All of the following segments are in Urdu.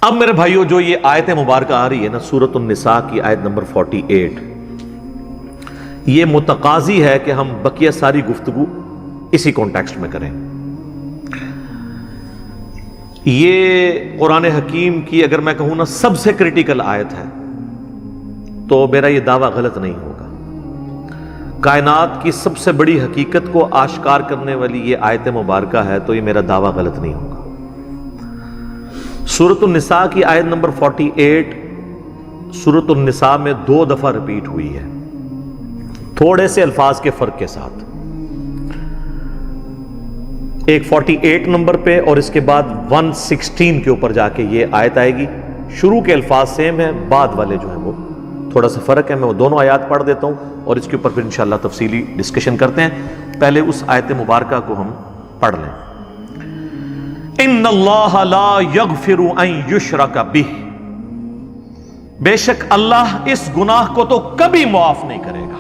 اب میرے بھائیوں جو یہ آیت مبارکہ آ رہی ہے نا سورۃ النساء کی آیت نمبر 48، یہ متقاضی ہے کہ ہم بقیہ ساری گفتگو اسی کانٹیکسٹ میں کریں۔ یہ قرآن حکیم کی اگر میں کہوں نا سب سے کریٹیکل آیت ہے تو میرا یہ دعویٰ غلط نہیں ہوگا۔ کائنات کی سب سے بڑی حقیقت کو آشکار کرنے والی یہ آیت مبارکہ ہے تو یہ میرا دعویٰ غلط نہیں ہوگا۔ سورۃ النساء کی آیت نمبر 48 سورۃ النساء میں 2 دفعہ ریپیٹ ہوئی ہے، تھوڑے سے الفاظ کے فرق کے ساتھ۔ ایک 48 نمبر پہ اور اس کے بعد 116 کے اوپر جا کے یہ آیت آئے گی۔ شروع کے الفاظ سیم ہیں، بعد والے جو ہیں وہ تھوڑا سا فرق ہے۔ میں وہ دونوں آیات پڑھ دیتا ہوں اور اس کے اوپر پھر انشاءاللہ تفصیلی ڈسکشن کرتے ہیں۔ پہلے اس آیت مبارکہ کو ہم پڑھ لیں۔ ان اللہ لا یغفر ان یشرک بہ، بے شک اللہ اس گناہ کو تو کبھی معاف نہیں کرے گا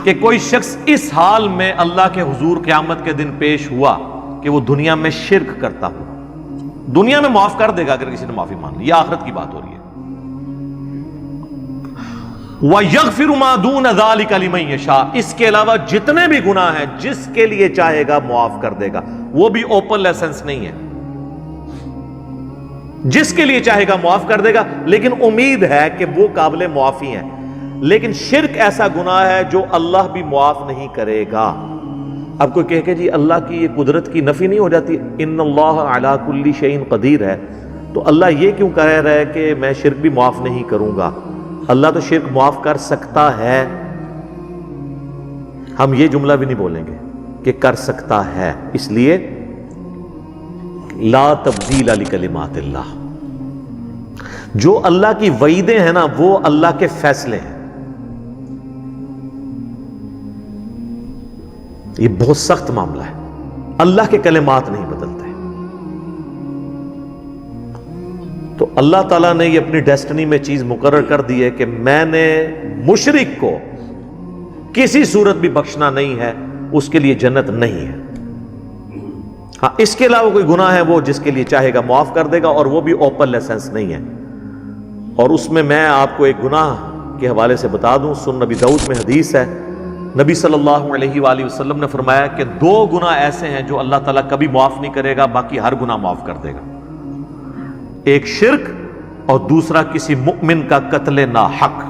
کہ کوئی شخص اس حال میں اللہ کے حضور قیامت کے دن پیش ہوا کہ وہ دنیا میں شرک کرتا ہو۔ دنیا میں معاف کر دے گا اگر کسی نے معافی مان لی، یہ آخرت کی بات ہو رہی ہے۔ وَيَغْفِرُ مَا دُونَ ذَلِكَ لِمَن يَشَاءُ، اس کے علاوہ جتنے بھی گناہ ہیں جس کے لیے چاہے گا معاف کر دے گا، وہ بھی اوپن لائسنس نہیں ہے، جس کے لیے چاہے گا معاف کر دے گا، لیکن امید ہے کہ وہ قابل معافی ہیں۔ لیکن شرک ایسا گناہ ہے جو اللہ بھی معاف نہیں کرے گا۔ اب کوئی کہے کہ جی اللہ کی یہ قدرت کی نفی نہیں ہو جاتی، ان اللہ علی کل شیء قدیر ہے، تو اللہ یہ کیوں کہہ رہا ہے کہ میں شرک بھی معاف نہیں کروں گا؟ اللہ تو شرک معاف کر سکتا ہے، ہم یہ جملہ بھی نہیں بولیں گے کہ کر سکتا ہے، اس لیے لا تبدیل لکلمات اللہ۔ جو اللہ کی وعیدیں ہیں نا وہ اللہ کے فیصلے ہیں۔ یہ بہت سخت معاملہ ہے، اللہ کے کلمات نہیں بدلتے۔ تو اللہ تعالیٰ نے یہ اپنی ڈیسٹنی میں چیز مقرر کر دی ہے کہ میں نے مشرک کو کسی صورت بھی بخشنا نہیں ہے، اس کے لیے جنت نہیں ہے۔ ہاں اس کے علاوہ کوئی گناہ ہے وہ جس کے لیے چاہے گا معاف کر دے گا، اور وہ بھی اوپن لائسنس نہیں ہے۔ اور اس میں آپ کو ایک گناہ کے حوالے سے بتا دوں، سن نبی داؤد میں حدیث ہے، نبی صلی اللہ علیہ وآلہ وسلم نے فرمایا کہ 2 گناہ ایسے ہیں جو اللہ تعالیٰ کبھی معاف نہیں کرے گا، باقی ہر گناہ معاف کر دے گا۔ ایک شرک اور دوسرا کسی مؤمن کا قتل ناحق۔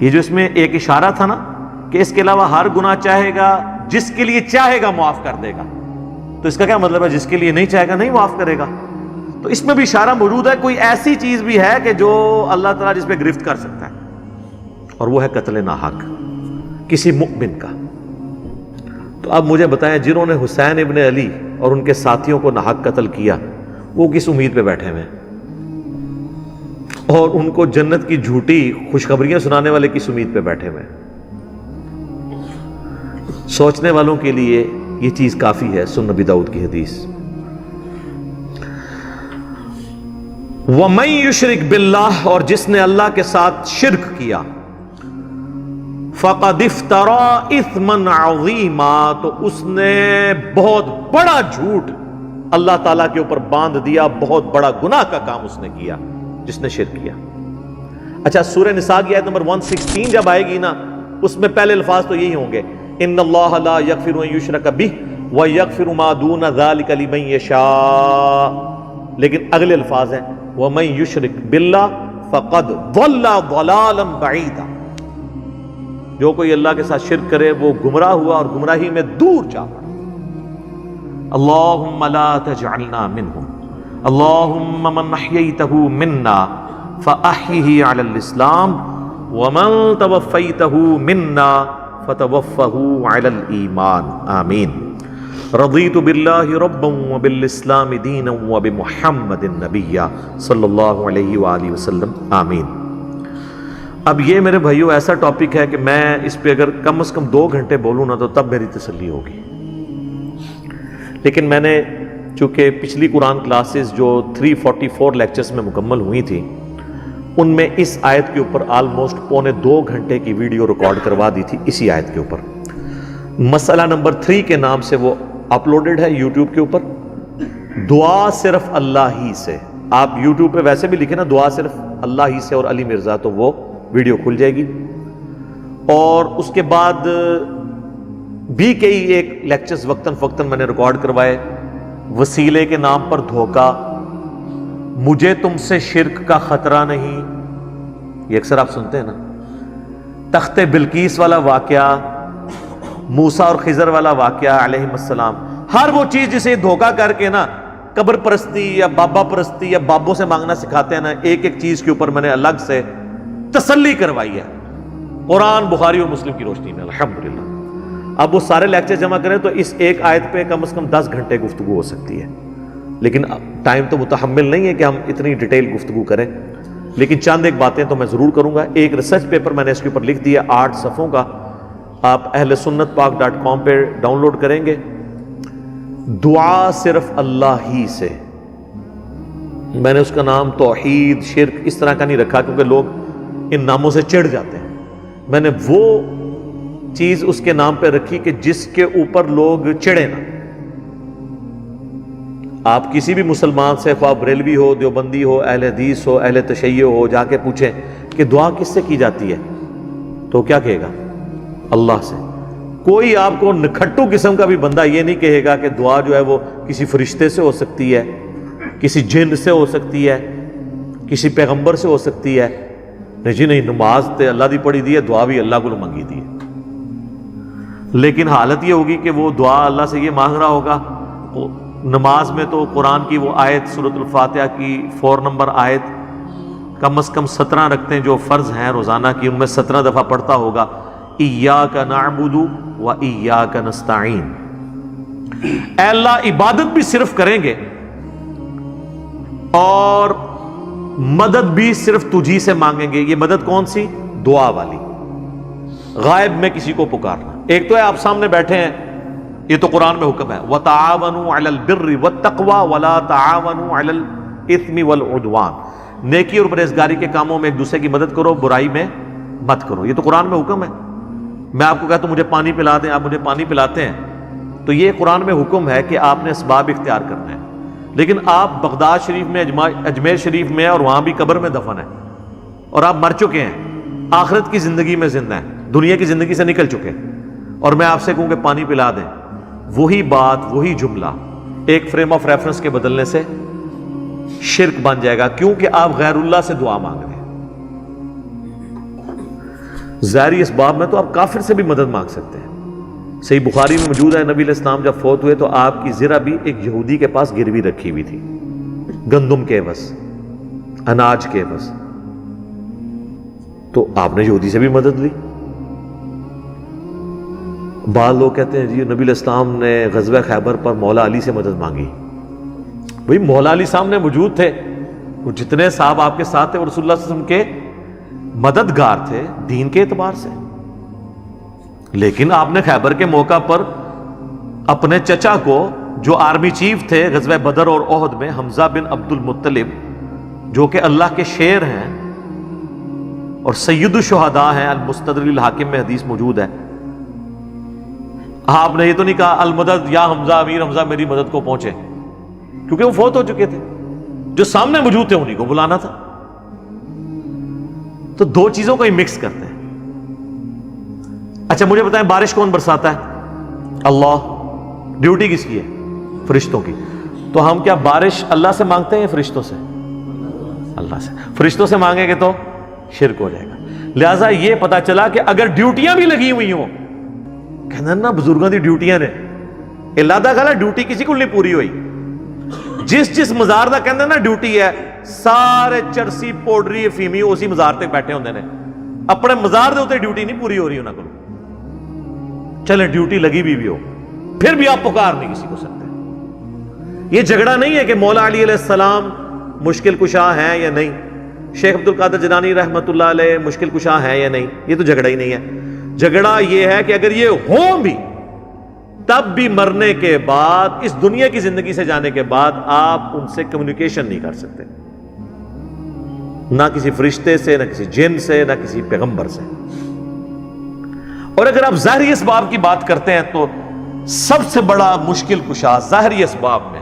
یہ جو اس میں ایک اشارہ تھا نا کہ اس کے علاوہ ہر گناہ چاہے گا، جس کے لیے چاہے گا معاف کر دے گا، تو اس کا کیا مطلب ہے؟ جس کے لیے نہیں چاہے گا نہیں معاف کرے گا۔ تو اس میں بھی اشارہ موجود ہے، کوئی ایسی چیز بھی ہے کہ جو اللہ تعالیٰ جس پہ گرفت کر سکتا ہے، اور وہ ہے قتل ناحق کسی مؤمن کا۔ تو اب مجھے بتائیں، جنہوں نے حسین ابن علی اور ان کے ساتھیوں کو ناحق قتل کیا، وہ کس امید پہ بیٹھے ہوئے ہیں؟ اور ان کو جنت کی جھوٹی خوشخبریاں سنانے والے کس امید پہ بیٹھے ہوئے ہیں؟ سوچنے والوں کے لیے یہ چیز کافی ہے۔ سن نبی داؤد کی حدیث، وَمَن يُشْرِكْ بِاللَّهِ، اور جس نے اللہ کے ساتھ شرک کیا، فَقَدِ افْتَرَىٰ إِثْمًا عَظِيمًا، تو اس نے بہت بڑا جھوٹ اللہ تعالیٰ کے اوپر باندھ دیا، بہت بڑا گناہ کا کام اس نے کیا جس نے شرک کیا۔ اچھا، سورہ نساء کی آیت نمبر 116 جب آئے گی نا، اس میں پہلے الفاظ تو یہی ہوں گے، ان اللہ لا یغفر ان یشرک بہ ویغفر ما دون ذلک لمن یشاء، لیکن اگلے الفاظ ہیں ومن یشرک باللہ فقد ضل ضلالا بعیدا، جو کوئی اللہ کے ساتھ شرک کرے وہ گمراہ ہوا اور گمراہی میں دور جا پڑا۔ اللہم لا تجعلنا منہم، اللہم من احییتہ منا فاحیہ علی الاسلام ومن توفیتہ منا فتوفہ علی الایمان، آمین۔ رضیت باللہ ربا وبالاسلام دینا وبمحمد نبیا صلی اللہ علیہ وآلہ وسلم، آمین۔ اب یہ میرے بھائیو ایسا ٹاپک ہے کہ میں اس پہ اگر کم از کم 2 گھنٹے بولوں نا تو تب میری تسلی ہوگی، لیکن میں نے چونکہ پچھلی قرآن کلاسز جو 344 لیکچرز میں مکمل ہوئی تھی، ان میں اس آیت کے اوپر آلموسٹ 1.25 گھنٹے کی ویڈیو ریکارڈ کروا دی تھی اسی آیت کے اوپر۔ مسئلہ نمبر 3 کے نام سے وہ اپلوڈڈ ہے یوٹیوب کے اوپر، دعا صرف اللہ ہی سے. آپ یوٹیوب پہ ویسے بھی لکھیں نا دعا صرف اللہ ہی سے اور علی مرزا, تو وہ ویڈیو کھل جائے گی. اور اس کے بعد بھی کئی ایک لیکچرز وقتاً فوقتاً میں نے ریکارڈ کروائے. وسیلے کے نام پر دھوکہ, مجھے تم سے شرک کا خطرہ نہیں, یہ اکثر آپ سنتے ہیں نا. تخت بلقیس والا واقعہ, موسیٰ اور خضر والا واقعہ علیہ السلام, ہر وہ چیز جسے دھوکہ کر کے نا قبر پرستی یا بابا پرستی یا بابوں سے مانگنا سکھاتے ہیں نا, ایک ایک چیز کے اوپر میں نے الگ سے تسلی کروائی ہے قرآن, بخاری اور مسلم کی روشنی میں الحمدللہ. اب وہ سارے لیکچر جمع کریں تو اس ایک آیت پہ کم از کم 10 گھنٹے گفتگو ہو سکتی ہے, لیکن ٹائم تو متحمل نہیں ہے کہ ہم اتنی ڈیٹیل گفتگو کریں. لیکن چند ایک باتیں تو میں ضرور کروں گا. ایک ریسرچ پیپر میں نے اس کے اوپر لکھ دیا 8 صفحوں کا, آپ ahlsunnatpak.com پہ ڈاؤن لوڈ کریں گے. دعا صرف اللہ ہی سے. میں نے اس کا نام توحید, شرک اس طرح کا نہیں رکھا کیونکہ لوگ ان ناموں سے چڑھ جاتے ہیں. میں نے وہ چیز اس کے نام پہ رکھی کہ جس کے اوپر لوگ چڑھے نا. آپ کسی بھی مسلمان سے, خواہ بریلوی ہو, دیوبندی ہو, اہل حدیث ہو, اہل تشیع ہو, جا کے پوچھیں کہ دعا کس سے کی جاتی ہے تو کیا کہے گا؟ اللہ سے. کوئی آپ کو نکھٹو قسم کا بھی بندہ یہ نہیں کہے گا کہ دعا جو ہے وہ کسی فرشتے سے ہو سکتی ہے, کسی جن سے ہو سکتی ہے, کسی پیغمبر سے ہو سکتی ہے. نہیں جی نہیں, نماز تے اللہ دی پڑھی دی ہے, دعا بھی اللہ کو منگی دی ہے. لیکن حالت یہ ہوگی کہ وہ دعا اللہ سے یہ مانگ رہا ہوگا. نماز میں تو قرآن کی وہ آیت سورۃ الفاتحہ کی 4 نمبر آیت کم از کم 17 رکھتے ہیں جو فرض ہیں روزانہ کی, ان میں 17 دفعہ پڑھتا ہوگا ایاک نعبد و ایاک نستعین. اے اللہ عبادت بھی صرف کریں گے اور مدد بھی صرف تجھی سے مانگیں گے. یہ مدد کون سی؟ دعا والی, غائب میں کسی کو پکارنا. ایک تو ہے آپ سامنے بیٹھے ہیں, یہ تو قرآن میں حکم ہے وَتَعَاوَنُوا عَلَى الْبِرِّ وَالتَّقْوَى وَلَا تَعَاوَنُوا عَلَى الْإِثْمِ وَالْعُدْوَانِ. نیکی اور پرہیزگاری کے کاموں میں ایک دوسرے کی مدد کرو, برائی میں مت کرو. یہ تو قرآن میں حکم ہے. میں آپ کو کہتا ہوں مجھے پانی پلا دیں, آپ مجھے پانی پلاتے ہیں, تو یہ قرآن میں حکم ہے کہ آپ نے اسباب اختیار کرنا ہے. لیکن آپ بغداد شریف میں, اجمیر شریف میں, اور وہاں بھی قبر میں دفن ہیں, اور آپ مر چکے ہیں, آخرت کی زندگی میں زندہ ہیں, دنیا کی زندگی سے نکل چکے, اور میں آپ سے کہوں کہ پانی پلا دیں, وہی بات, وہی جملہ ایک فریم آف ریفرنس کے بدلنے سے شرک بن جائے گا, کیونکہ آپ غیر اللہ سے دعا مانگ رہے ہیں. ظاہری اسباب میں تو آپ کافر سے بھی مدد مانگ سکتے ہیں. صحیح بخاری میں موجود ہے نبی علیہ السلام جب فوت ہوئے تو آپ کی زرہ بھی ایک یہودی کے پاس گروی رکھی ہوئی تھی, گندم کے عوض, اناج کے عوض, تو آپ نے یہودی سے بھی مدد لی. بعض لوگ کہتے ہیں جی نبی علیہ السلام نے غزوہ خیبر پر مولا علی سے مدد مانگی. بھئی مولا علی سامنے موجود تھے, وہ جتنے صاحب آپ کے ساتھ تھے وہ رسول اللہ صلی اللہ علیہ وسلم کے مددگار تھے دین کے اعتبار سے. لیکن آپ نے خیبر کے موقع پر اپنے چچا کو, جو آرمی چیف تھے غزوہ بدر اور احد میں, حمزہ بن عبد المطلب, جو کہ اللہ کے شیر ہیں اور سید الشہداء ہیں, المستدرک الحاکم میں حدیث موجود ہے, آپ نے یہ تو نہیں کہا المدد یا حمزہ, امیر حمزہ میری مدد کو پہنچے, کیونکہ وہ فوت ہو چکے تھے. جو سامنے موجود تھے انہیں کو بلانا تھا. تو دو چیزوں کو ہی مکس کرتے ہیں. اچھا مجھے بتائیں بارش کون برساتا ہے؟ اللہ. ڈیوٹی کس کی ہے؟ فرشتوں کی. تو ہم کیا بارش اللہ سے مانگتے ہیں یا فرشتوں سے؟ اللہ سے. فرشتوں سے مانگیں گے تو شرک ہو جائے گا. لہذا یہ پتا چلا کہ اگر ڈیوٹیاں بھی لگی ہوئی ہوں, کہنا نا بزرگوں دی ڈیوٹیاں نے, اللہ دا گلا ڈیوٹی کسی کو نہیں پوری ہوئی. جس مزار دا کہندے نا ڈیوٹی ہے, سارے چرسی پوڈری افیمی اسی مزار تے بیٹھے ہوندے نے, اپنے مزار دے اوتے ڈیوٹی نہیں پوری ہو رہی انہاں کو. چلے ڈیوٹی لگی بھی ہو, پھر بھی آپ پکار نہیں کسی کو سکتے. یہ جھگڑا نہیں ہے کہ مولا علی علیہ السلام مشکل کشا ہیں یا نہیں, شیخ عبد القادر جیلانی رحمۃ اللہ علیہ مشکل کشا ہیں یا نہیں, یہ تو جھگڑا ہی نہیں ہے. جھگڑا یہ ہے کہ اگر یہ ہوں بھی تب بھی مرنے کے بعد, اس دنیا کی زندگی سے جانے کے بعد, آپ ان سے کمیونیکیشن نہیں کر سکتے, نہ کسی فرشتے سے, نہ کسی جن سے, نہ کسی پیغمبر سے. اور اگر آپ ظاہری اسباب کی بات کرتے ہیں تو سب سے بڑا مشکل کشا ظاہری اسباب میں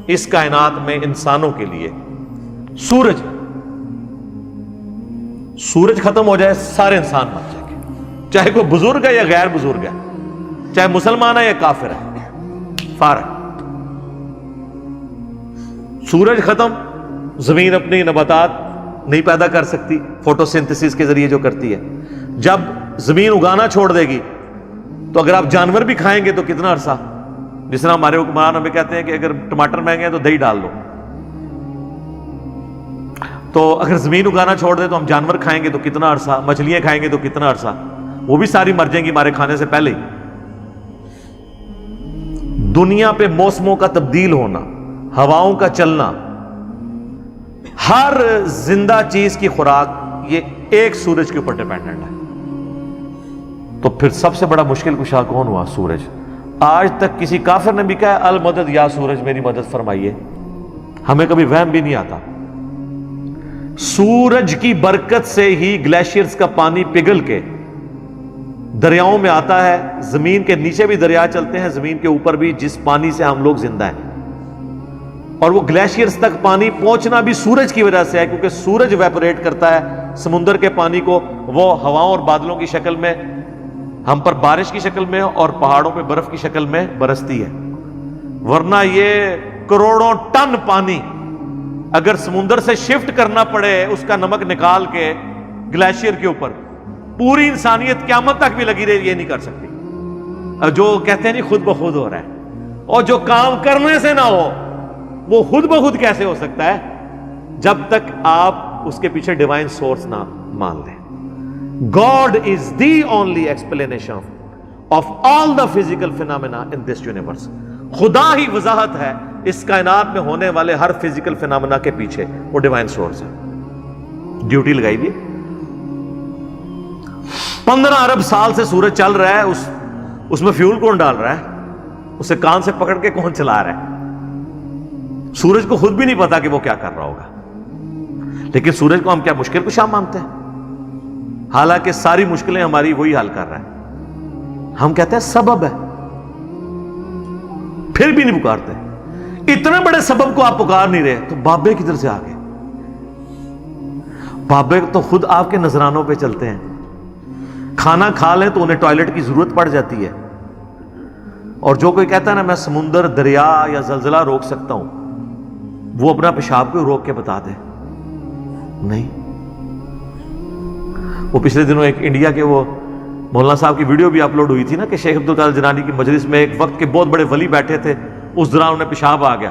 اس کائنات میں انسانوں کے لیے سورج ختم ہو جائے سارے انسان مر جائیں گے، چاہے کوئی بزرگ ہے یا غیر بزرگ ہے، چاہے مسلمان ہے یا کافر ہے، فارغ۔ سورج ختم، زمین اپنی نباتات نہیں پیدا کر سکتی فوٹو سنتھسس کے ذریعے جو کرتی ہے۔ جب زمین اگانا چھوڑ دے گی تو اگر آپ جانور بھی کھائیں گے تو کتنا عرصہ، جس طرح ہمارے حکمران ہمیں کہتے ہیں کہ اگر ٹماٹر مہنگے ہیں تو دہی ڈال دو، تو اگر زمین اگانا چھوڑ دے تو ہم جانور کھائیں گے تو کتنا عرصہ، مچھلیاں کھائیں گے تو کتنا عرصہ، وہ بھی ساری مر جائیں گی ہمارے کھانے سے پہلے ہی۔ دنیا پہ موسموں کا تبدیل ہونا، ہواؤں کا چلنا، ہر زندہ چیز کی خوراک یہ ایک سورج کے اوپر ڈیپینڈنٹ ہے۔ تو پھر سب سے بڑا مشکل کشا کون ہوا؟ سورج۔ آج تک کسی کافر نے بھی کہا المدد یا سورج میری مدد فرمائیے، ہمیں کبھی وہم بھی نہیں آتا۔ سورج کی برکت سے ہی گلیشیئرز کا پانی پگھل کے دریاؤں میں آتا ہے، زمین کے نیچے بھی دریا چلتے ہیں، زمین کے اوپر بھی، جس پانی سے ہم لوگ زندہ ہیں۔ اور وہ گلیشیئرز تک پانی پہنچنا بھی سورج کی وجہ سے ہے، کیونکہ سورج ویپوریٹ کرتا ہے سمندر کے پانی کو، وہ ہواؤں اور بادلوں کی شکل میں ہم پر بارش کی شکل میں اور پہاڑوں پہ برف کی شکل میں برستی ہے۔ ورنہ یہ کروڑوں ٹن پانی اگر سمندر سے شفٹ کرنا پڑے، اس کا نمک نکال کے گلیشیئر کے اوپر، پوری انسانیت قیامت تک بھی لگی رہے یہ نہیں کر سکتی۔ جو کہتے ہیں جی خود بخود ہو رہا ہے، اور جو کام کرنے سے نہ ہو وہ خود بخود کیسے ہو سکتا ہے؟ جب تک آپ اس کے پیچھے ڈیوائن سورس نہ مان لیں۔ God is the only explanation of all the physical phenomena in this universe۔ خدا ہی وضاحت ہے اس کائنات میں ہونے والے ہر فزیکل فینامنا کے پیچھے، وہ ڈیوائن سورس ہے۔ ڈیوٹی لگائی بھی 15 ارب سال سے سورج چل رہا ہے، اس میں فیول کون ڈال رہا ہے؟ اسے کان سے پکڑ کے کون چلا رہا ہے؟ سورج کو خود بھی نہیں پتا کہ وہ کیا کر رہا ہوگا، لیکن سورج کو ہم کیا مشکل کشا مانتے ہیں؟ حالانکہ ساری مشکلیں ہماری وہی حل کر رہا ہے۔ ہم کہتے ہیں سبب ہے، پھر بھی نہیں پکارتے۔ اتنے بڑے سبب کو آپ پکار نہیں رہے تو بابے کدھر سے آگے؟ بابے تو خود آپ کے نذرانوں پہ چلتے ہیں، کھانا کھا لیں تو انہیں ٹوائلٹ کی ضرورت پڑ جاتی ہے، اور جو کوئی کہتا ہے نا میں سمندر، دریا یا زلزلہ روک سکتا ہوں، وہ اپنا پیشاب کو روک کے بتا دے نہیں۔ وہ پچھلے دنوں ایک انڈیا کے وہ مولانا صاحب کی ویڈیو بھی اپلوڈ ہوئی تھی نا، کہ شیخ عبدالقادر جیلانی کی مجلس میں ایک وقت کے بہت بڑے ولی بیٹھے تھے، اس دوران انہیں پیشاب آ گیا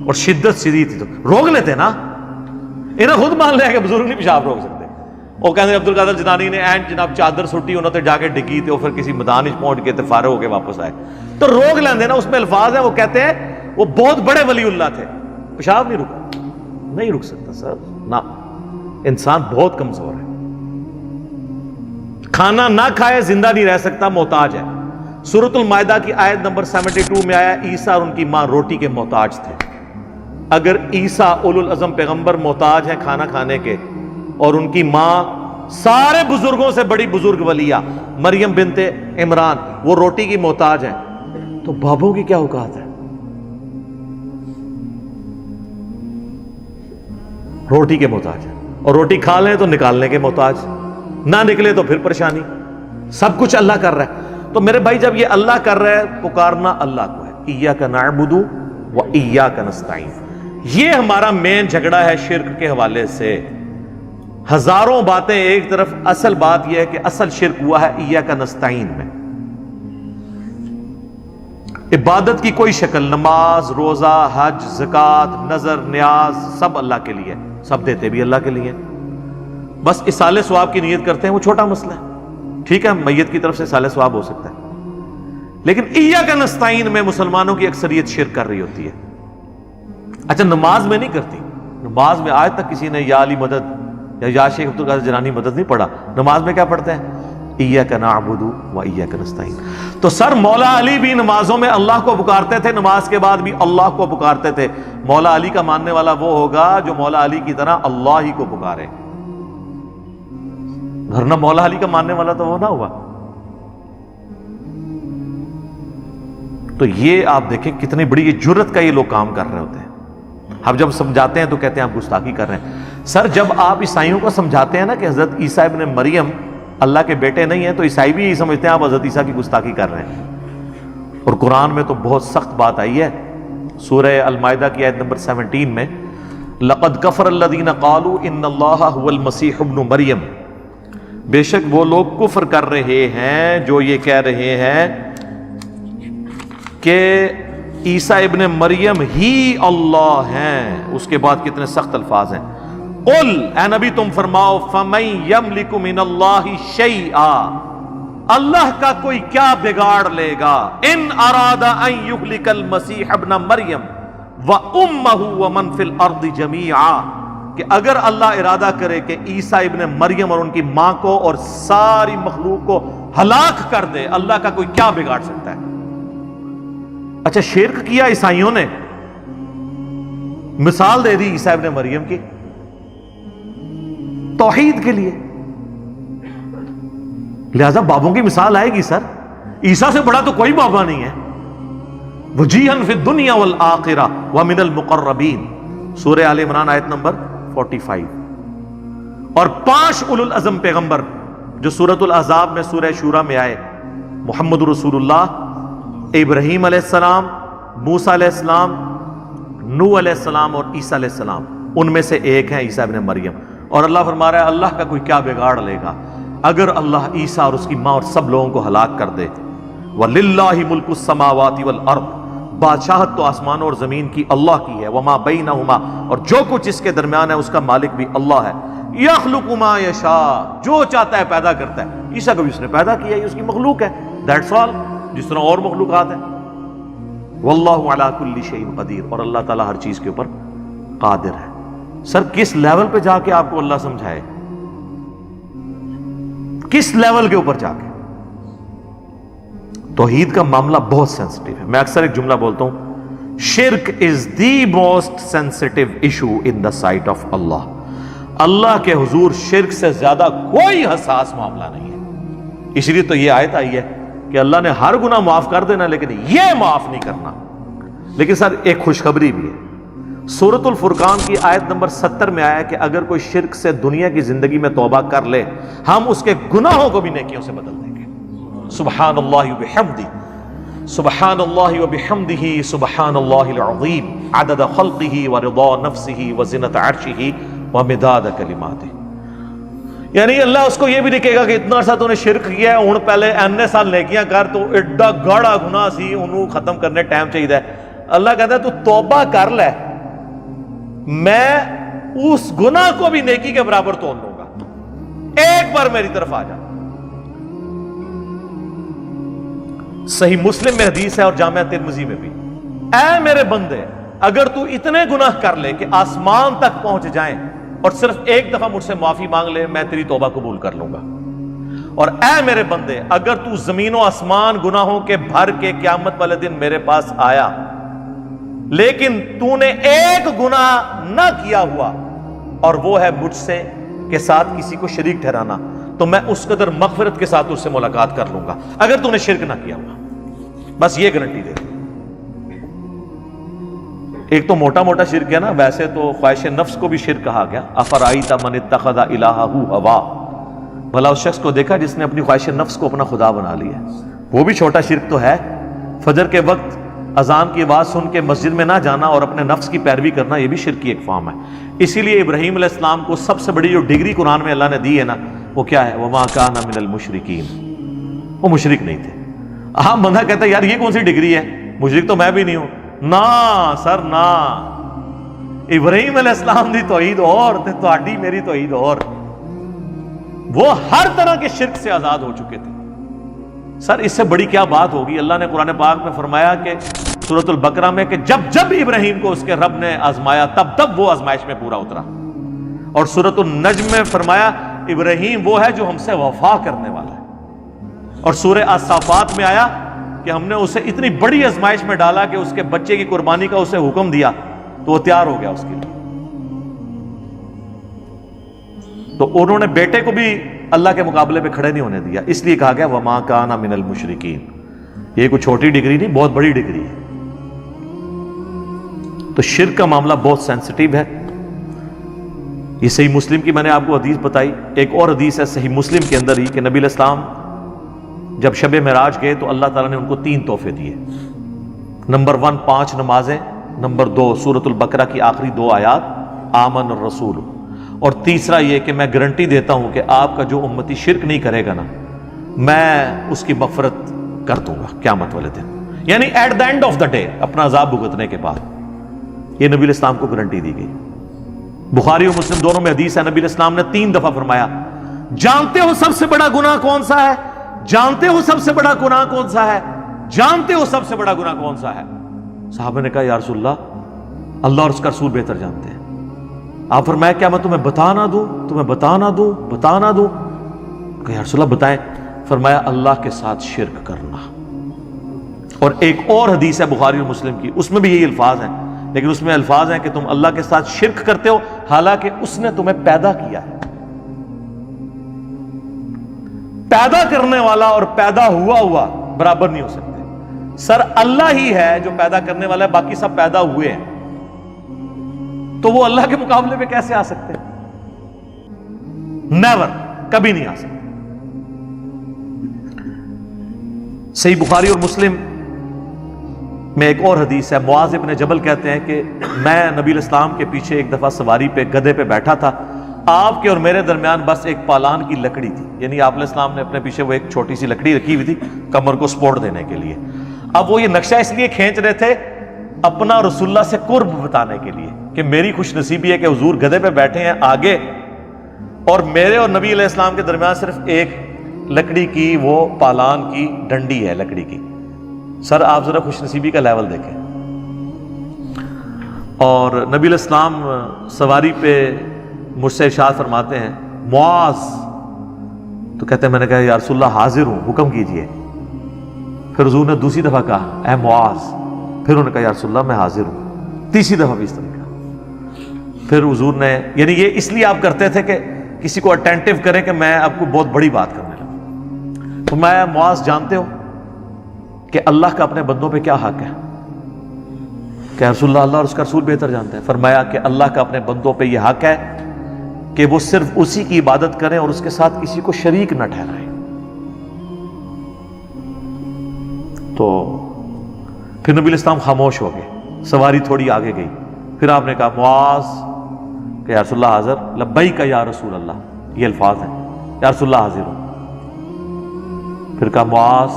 اور شدت شدید تھی، تو روک لیتے نا، انہیں خود مان لیا کہ بزرگ نہیں پیشاب روک سکتے۔ وہ کہتے ہیں عبدالقادر جیلانی نے اینڈ جناب چادر سٹی انہوں نے جا کے ڈگی تھے، پھر کسی میدان پہنچ گئے تھے، فارغ ہو کے واپس آئے، تو روک لیندے نا، اس میں الفاظ ہیں، وہ کہتے ہیں وہ بہت بڑے ولی اللہ تھے، پیشاب نہیں رکا، نہیں رک سکتا سر، نہ، انسان بہت کمزور ہے، کھانا نہ کھائے زندہ نہیں رہ سکتا، محتاج ہے۔ سورۃ المائدہ کی آیت نمبر 72 میں آیا عیسیٰ اور ان کی ماں روٹی کے محتاج تھے۔ اگر عیسیٰ اولو العزم پیغمبر محتاج ہیں کھانا کھانے کے، اور ان کی ماں سارے بزرگوں سے بڑی بزرگ ولیہ مریم بنت عمران وہ روٹی کی محتاج ہیں، تو بابوں کی کیا اوقات ہے؟ روٹی کے محتاج ہیں، اور روٹی کھا لیں تو نکالنے کے محتاج، نہ نکلے تو پھر پریشانی۔ سب کچھ اللہ کر رہا ہے، تو میرے بھائی جب یہ اللہ کر رہا ہے، پکارنا اللہ کو ہے، ایاک نعبد و ایاک نستعین۔ یہ ہمارا مین جھگڑا ہے شرک کے حوالے سے۔ ہزاروں باتیں ایک طرف، اصل بات یہ ہے کہ اصل شرک ہوا ہے ایاک نستعین میں۔ عبادت کی کوئی شکل، نماز، روزہ، حج، زکوٰۃ، نذر، نیاز، سب اللہ کے لیے، سب دیتے بھی اللہ کے لیے، بس اصال ثواب کی نیت کرتے ہیں، وہ چھوٹا مسئلہ ہے، ٹھیک ہے، میت کی طرف سے اصال ثواب ہو سکتا ہے، لیکن ایاک نستعین میں مسلمانوں کی اکثریت شرک کر رہی ہوتی ہے۔ اچھا نماز میں نہیں کرتی، نماز میں آج تک کسی نے یا علی مدد یا شیخ عبدالقادر جیلانی مدد نہیں پڑھا، نماز میں کیا پڑھتے ہیں؟ ایاک نعبد و ایاک نستعین۔ تو سر مولا علی بھی نمازوں میں اللہ کو پکارتے تھے، نماز کے بعد بھی اللہ کو پکارتے تھے۔ مولا علی کا ماننے والا وہ ہوگا جو مولا علی کی طرح اللہ ہی کو پکارے، ورنہ مولا علی کا ماننے والا تو وہ نہ ہوا۔ تو یہ آپ دیکھیں کتنی بڑی یہ جرت کا یہ لوگ کام کر رہے ہوتے ہیں. ہم جب سمجھاتے ہیں تو کہتے ہیں آپ گستاخی کر رہے ہیں. سر جب آپ عیسائیوں کو سمجھاتے ہیں نا کہ حضرت عیسیٰ ابن مریم اللہ کے بیٹے نہیں ہیں، تو عیسائی بھی یہی سمجھتے ہیں آپ حضرت عیسیٰ کی گستاخی کر رہے ہیں. اور قرآن میں تو بہت سخت بات آئی ہے. سورہ المائدہ کی آیت نمبر 17 میں لقد کفر الذین قالوا ان اللہ هو المسیح ابن مریم، بے شک وہ لوگ کفر کر رہے ہیں جو یہ کہہ رہے ہیں کہ عیسیٰ ابن مریم ہی اللہ ہیں. اس کے بعد کتنے سخت الفاظ ہیں. قل، اے نبی تم فرماؤ، فمن یملک من اللہ شیئا، اللہ کا کوئی کیا بگاڑ لے گا، ان اراد ان یہلک المسیح ابن مریم وامہ ومن فی الارض جمیعا، کہ اگر اللہ ارادہ کرے کہ عیسیٰ ابن مریم اور ان کی ماں کو اور ساری مخلوق کو ہلاک کر دے، اللہ کا کوئی کیا بگاڑ سکتا ہے. اچھا شرک کیا عیسائیوں نے، مثال دے دی عیسیٰ ابن مریم کی توحید کے لیے، لہذا بابوں کی مثال آئے گی. سر عیسیٰ سے بڑا تو کوئی بابا نہیں ہے. وجیہا فی الدنیا والآخرہ ومن المقربین، سورہ آل عمران آیت نمبر 45. اور 5 اولو العزم پیغمبر جو سورۃ الاحزاب میں سورہ شورى میں آئے، محمد رسول اللہ، ابراہیم علیہ السلام، موسیٰ علیہ السلام، نوح علیہ السلام اور عیسیٰ علیہ السلام، ان میں سے ایک ہے عیسیٰ ابن مریم. اور اللہ فرما رہا ہے اللہ کا کوئی کیا بگاڑ لے گا اگر اللہ عیسیٰ اور اس کی ماں اور سب لوگوں کو ہلاک کر دے. وَلِلَّهِ مُلْكُ السَّمَاوَاتِ وَالْأَرْضِ، بادشاہت تو آسمان اور زمین کی اللہ کی ہے. وَمَا بَيْنَهُمَا، اور جو کچھ اس کے درمیان ہے اس کا مالک بھی اللہ ہے. يَخْلُقُ مَا يَشَاءُ، جو چاہتا ہے پیدا کرتا ہے. عیسیٰ کو بھی اس نے پیدا کیا، یہ اس کی مخلوق ہے. That's all، جس طرح اور مخلوقات ہیں. وَاللَّهُ عَلَى كُلِّ شَيْءٍ قَدِيرٌ، اور اللہ تعالیٰ ہر چیز کے اوپر قادر ہے. سر کس لیول پہ جا کے آپ کو اللہ سمجھائے، کس لیول کے اوپر جا کے. توحید کا معاملہ بہت سینسٹیو ہے. میں اکثر ایک جملہ بولتا ہوں، شرک is the most sensitive issue in the sight of Allah. Allah کے حضور شرک سے زیادہ کوئی حساس معاملہ نہیں ہے. اس لیے تو یہ آیت آئی ہے کہ اللہ نے ہر گناہ معاف کر دینا لیکن یہ معاف نہیں کرنا. لیکن سر ایک خوشخبری بھی ہے. سورۃ الفرقان کی آیت نمبر 70 میں آیا کہ اگر کوئی شرک سے دنیا کی زندگی میں توبہ کر لے، ہم اس کے گناہوں کو بھی نیکیوں سے بدل دیں گے. سبحان اللہ وبحمدہ، سبحان اللہ وبحمدہ، سبحان اللہ العظیم، عدد خلقہ ورضا نفسہ وزنۃ عرشہ ومداد کلماتہ. یعنی اللہ اس کو یہ بھی لکھے گا کہ اتنا عرصہ تو نے شرک کیا ہے، ہن پہلے اینے سال نیکیاں کر، تو ایڈا گاڑا گناہ سی، انہوں ختم کرنے ٹائم چاہیے. اللہ کہتا ہے تو توبہ کر لے، میں اس گناہ کو بھی نیکی کے برابر تول لوں گا، ایک بار میری طرف آ جا. صحیح مسلم میں حدیث ہے اور جامعہ ترمذی میں بھی، اے میرے بندے اگر تو اتنے گناہ کر لے کہ آسمان تک پہنچ جائیں اور صرف ایک دفعہ مجھ سے معافی مانگ لے، میں تیری توبہ قبول کر لوں گا. اور اے میرے بندے اگر تو زمین و آسمان گناہوں کے بھر کے قیامت والے دن میرے پاس آیا لیکن تو نے ایک گناہ نہ کیا ہوا اور وہ ہے مجھ سے کے ساتھ کسی کو شریک ٹھہرانا، تو میں اس قدر مغفرت کے ساتھ اس سے ملاقات کر لوں گا اگر تو نے شرک نہ کیا ہوا. بس یہ گارنٹی دے. ایک تو موٹا موٹا شرک ہے نا، ویسے تو خواہش نفس کو بھی شرک کہا گیا. افرائیت من اتخذ الہہ ہوا، بھلا اس شخص کو دیکھا جس نے اپنی خواہش نفس کو اپنا خدا بنا لیا. وہ بھی چھوٹا شرک تو ہے. فجر کے وقت اذان کی آواز سن کے مسجد میں نہ جانا اور اپنے نفس کی پیروی کرنا، یہ بھی شرک کی ایک فارم ہے. اسی لیے ابراہیم علیہ السلام کو سب سے بڑی جو ڈگری قرآن میں اللہ نے دی ہے نا، وہ کیا ہے؟ وما کان من المشرکین، وہ مشرک نہیں تھے. عام بندہ کہتا ہے یار یہ کون سی ڈگری ہے، مشرک تو میں بھی نہیں ہوں. نا سر نا، ابراہیم علیہ السلام دی توحید اور تے تہاڈی میری توحید اور. وہ ہر طرح کے شرک سے آزاد ہو چکے تھے. سر اس سے بڑی کیا بات ہوگی. اللہ نے قرآن پاک میں فرمایا کہ سورۃ البقرہ میں کہ جب جب ابراہیم کو اس کے رب نے آزمایا تب تب وہ آزمائش میں پورا اترا. اور سورۃ النجم میں فرمایا ابراہیم وہ ہے جو ہم سے وفا کرنے والا ہے. اور سورہ الصافات میں آیا کہ ہم نے اسے اتنی بڑی آزمائش میں ڈالا کہ اس کے بچے کی قربانی کا اسے حکم دیا تو وہ تیار ہو گیا اس کے لیے. تو انہوں نے بیٹے کو بھی اللہ کے مقابلے پہ کھڑے نہیں ہونے دیا، اس لیے کہا گیا وما کان من المشرکین. یہ کوئی چھوٹی ڈگری نہیں، بہت بڑی ڈگری ہے. تو شرک کا معاملہ بہت سینسٹیو ہے. یہ صحیح مسلم کی میں نے آپ کو حدیث بتائی. ایک اور حدیث ہے صحیح مسلم کے اندر ہی کہ نبی علیہ السلام جب شب معراج گئے تو اللہ تعالیٰ نے ان کو 3 تحفے دیے. نمبر 1 5 نمازیں، نمبر 2 سورۃ البقرہ کی آخری 2 آیات آمن الرسول، اور تیسرا یہ کہ میں گارنٹی دیتا ہوں کہ آپ کا جو امتی شرک نہیں کرے گا نا، میں اس کی مغفرت کر دوں گا قیامت والے دن، یعنی at the end of the day, اپنا عذاب بھگتنے کے بعد. یہ نبی علیہ السلام کو گارنٹی دی گئی. بخاری اور مسلم دونوں میں حدیث ہے، نبی علیہ السلام نے 3 دفعہ فرمایا جانتے ہو سب سے بڑا گناہ کون سا ہے؟ جانتے ہو سب سے بڑا گناہ کون سا ہے؟ جانتے ہو سب سے بڑا گناہ کون سا ہے؟ صحابہ نے کہا یا رسول اللہ اور اس کا رسول بہتر جانتے ہیں. آپ فرمایا کیا میں تمہیں بتا نہ دوں؟ تمہیں بتا نہ دوں؟ بتا نہ دوں؟ کہ یا رسول اللہ بتائیں. فرمایا اللہ کے ساتھ شرک کرنا. اور ایک اور حدیث ہے بخاری اور مسلم کی، اس میں بھی یہی الفاظ ہیں، لیکن اس میں الفاظ ہیں کہ تم اللہ کے ساتھ شرک کرتے ہو حالانکہ اس نے تمہیں پیدا کیا ہے. پیدا کرنے والا اور پیدا ہوا برابر نہیں ہو سکتے. سر اللہ ہی ہے جو پیدا کرنے والا ہے، باقی سب پیدا ہوئے ہیں، تو وہ اللہ کے مقابلے میں کیسے آ سکتے ہیں؟ نیور، کبھی نہیں آ سکتے. صحیح بخاری اور مسلم میں ایک اور حدیث ہے، معاذ ابن جبل کہتے ہیں کہ میں نبی علیہ السلام کے پیچھے ایک دفعہ سواری پہ گدھے پہ بیٹھا تھا، آپ کے اور میرے درمیان بس ایک پالان کی لکڑی تھی، یعنی آپ علیہ السلام نے اپنے پیچھے وہ ایک چھوٹی سی لکڑی رکھی ہوئی تھی کمر کو سپورٹ دینے کے لیے. اب وہ یہ نقشہ اس لیے کھینچ رہے تھے اپنا رسول اللہ سے قرب بتانے کے لیے کہ میری خوش نصیبی ہے کہ حضور گدھے پہ بیٹھے ہیں آگے، اور میرے اور نبی علیہ السلام کے درمیان صرف ایک لکڑی کی وہ پالان کی ڈنڈی ہے لکڑی کی. سر آپ ذرا خوش نصیبی کا لیول دیکھیں. اور نبی علیہ السلام سواری پہ مجھ سے ارشاد فرماتے ہیں معاذ، تو کہتے ہیں میں نے کہا یا رسول اللہ حاضر ہوں، حکم کیجئے. پھر حضور نے دوسری دفعہ کہا اے معاذ، پھر انہوں نے کہا یا رسول اللہ میں حاضر ہوں، تیسری دفعہ بھی اس طرح کہا. پھر حضور نے، یعنی یہ اس لیے آپ کرتے تھے کہ کسی کو اٹینٹیو کریں کہ میں آپ کو بہت بڑی بات کرنے لگا. تو میں معاذ جانتے ہو کہ اللہ کا اپنے بندوں پہ کیا حق ہے؟ کہ رسول اللہ اور اس کا رسول بہتر جانتے ہیں. فرمایا کہ اللہ کا اپنے بندوں پہ یہ حق ہے کہ وہ صرف اسی کی عبادت کریں اور اس کے ساتھ کسی کو شریک نہ ٹھہرائیں. تو پھر نبی علیہ السلام خاموش ہو گئے، سواری تھوڑی آگے گئی. پھر آپ نے کہا معاذ کہ یا رسول اللہ حاضر، لبیک یا رسول اللہ، یہ الفاظ ہیں، یا رسول اللہ حاضر ہوں. پھر کہا معاذ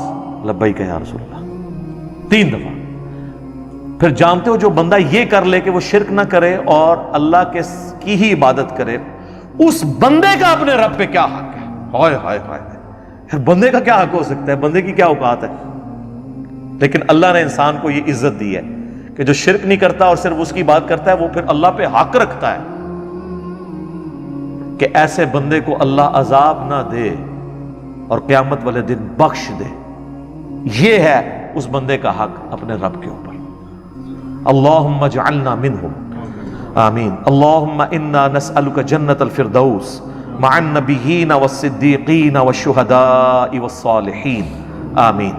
لبیک یا رسول اللہ، 3 دفعہ. پھر جانتے ہو جو بندہ یہ کر لے کہ وہ شرک نہ کرے اور اللہ کی ہی عبادت کرے، اس بندے کا اپنے رب پہ کیا حق ہے؟ ہائے ہائے ہائے، بندے کا کیا حق ہو سکتا ہے؟ بندے کی کیا اوقات ہے؟ لیکن اللہ نے انسان کو یہ عزت دی ہے کہ جو شرک نہیں کرتا اور صرف اس کی بات کرتا ہے، وہ پھر اللہ پہ حق رکھتا ہے کہ ایسے بندے کو اللہ عذاب نہ دے اور قیامت والے دن بخش دے. یہ ہے اس بندے کا حق اپنے رب کے اوپر. اللہم اجعلنا منہم، آمین. اللہم انا نسألک جنت الفردوس مع النبیین والصدیقین والشہداء والصالحین، آمین.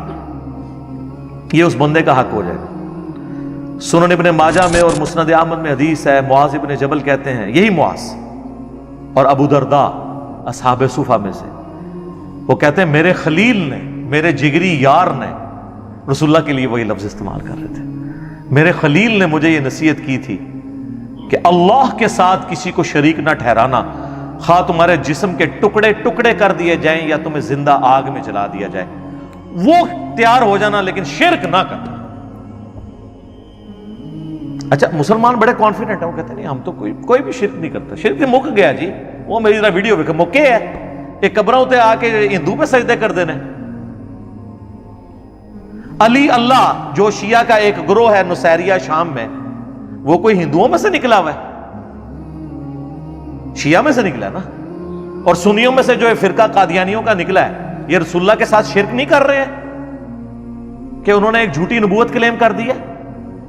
یہ اس بندے کا حق ہو جائے گا. سنن ابن ماجہ میں اور مسند احمد میں حدیث ہے، معاذ ابن جبل کہتے ہیں، یہی معاذ اور ابو درداء اصحاب صفہ میں سے، وہ کہتے ہیں میرے خلیل نے، میرے جگری یار نے، رسول اللہ کے لیے وہی لفظ استعمال کر رہے تھے، میرے خلیل نے مجھے یہ نصیحت کی تھی کہ اللہ کے ساتھ کسی کو شریک نہ ٹھہرانا، خواہ تمہارے جسم کے ٹکڑے ٹکڑے کر دیے جائیں یا تمہیں زندہ آگ میں جلا دیا جائے، وہ تیار ہو جانا لیکن شرک نہ کرنا. اچھا مسلمان بڑے کانفیڈنٹ ہیں، وہ کہتے ہیں نہیں ہم تو کوئی بھی شرک نہیں کرتا، شرک سے مک گیا جی، وہ میری ذرا ویڈیو پہ موقع ہے ایک قبروں تے آ کے ہندو پہ سجدے کر دینے. علی اللہ جو شیعہ کا ایک گروہ ہے نصیریہ شام میں، وہ کوئی ہندوؤں میں سے نکلا ہوا ہے؟ شیعہ میں سے نکلا ہے نا. اور سنیوں میں سے جو فرقہ قادیانیوں کا نکلا ہے، یہ رسول اللہ کے ساتھ شرک نہیں کر رہے ہیں کہ انہوں نے ایک جھوٹی نبوت کلیم کر دی ہے؟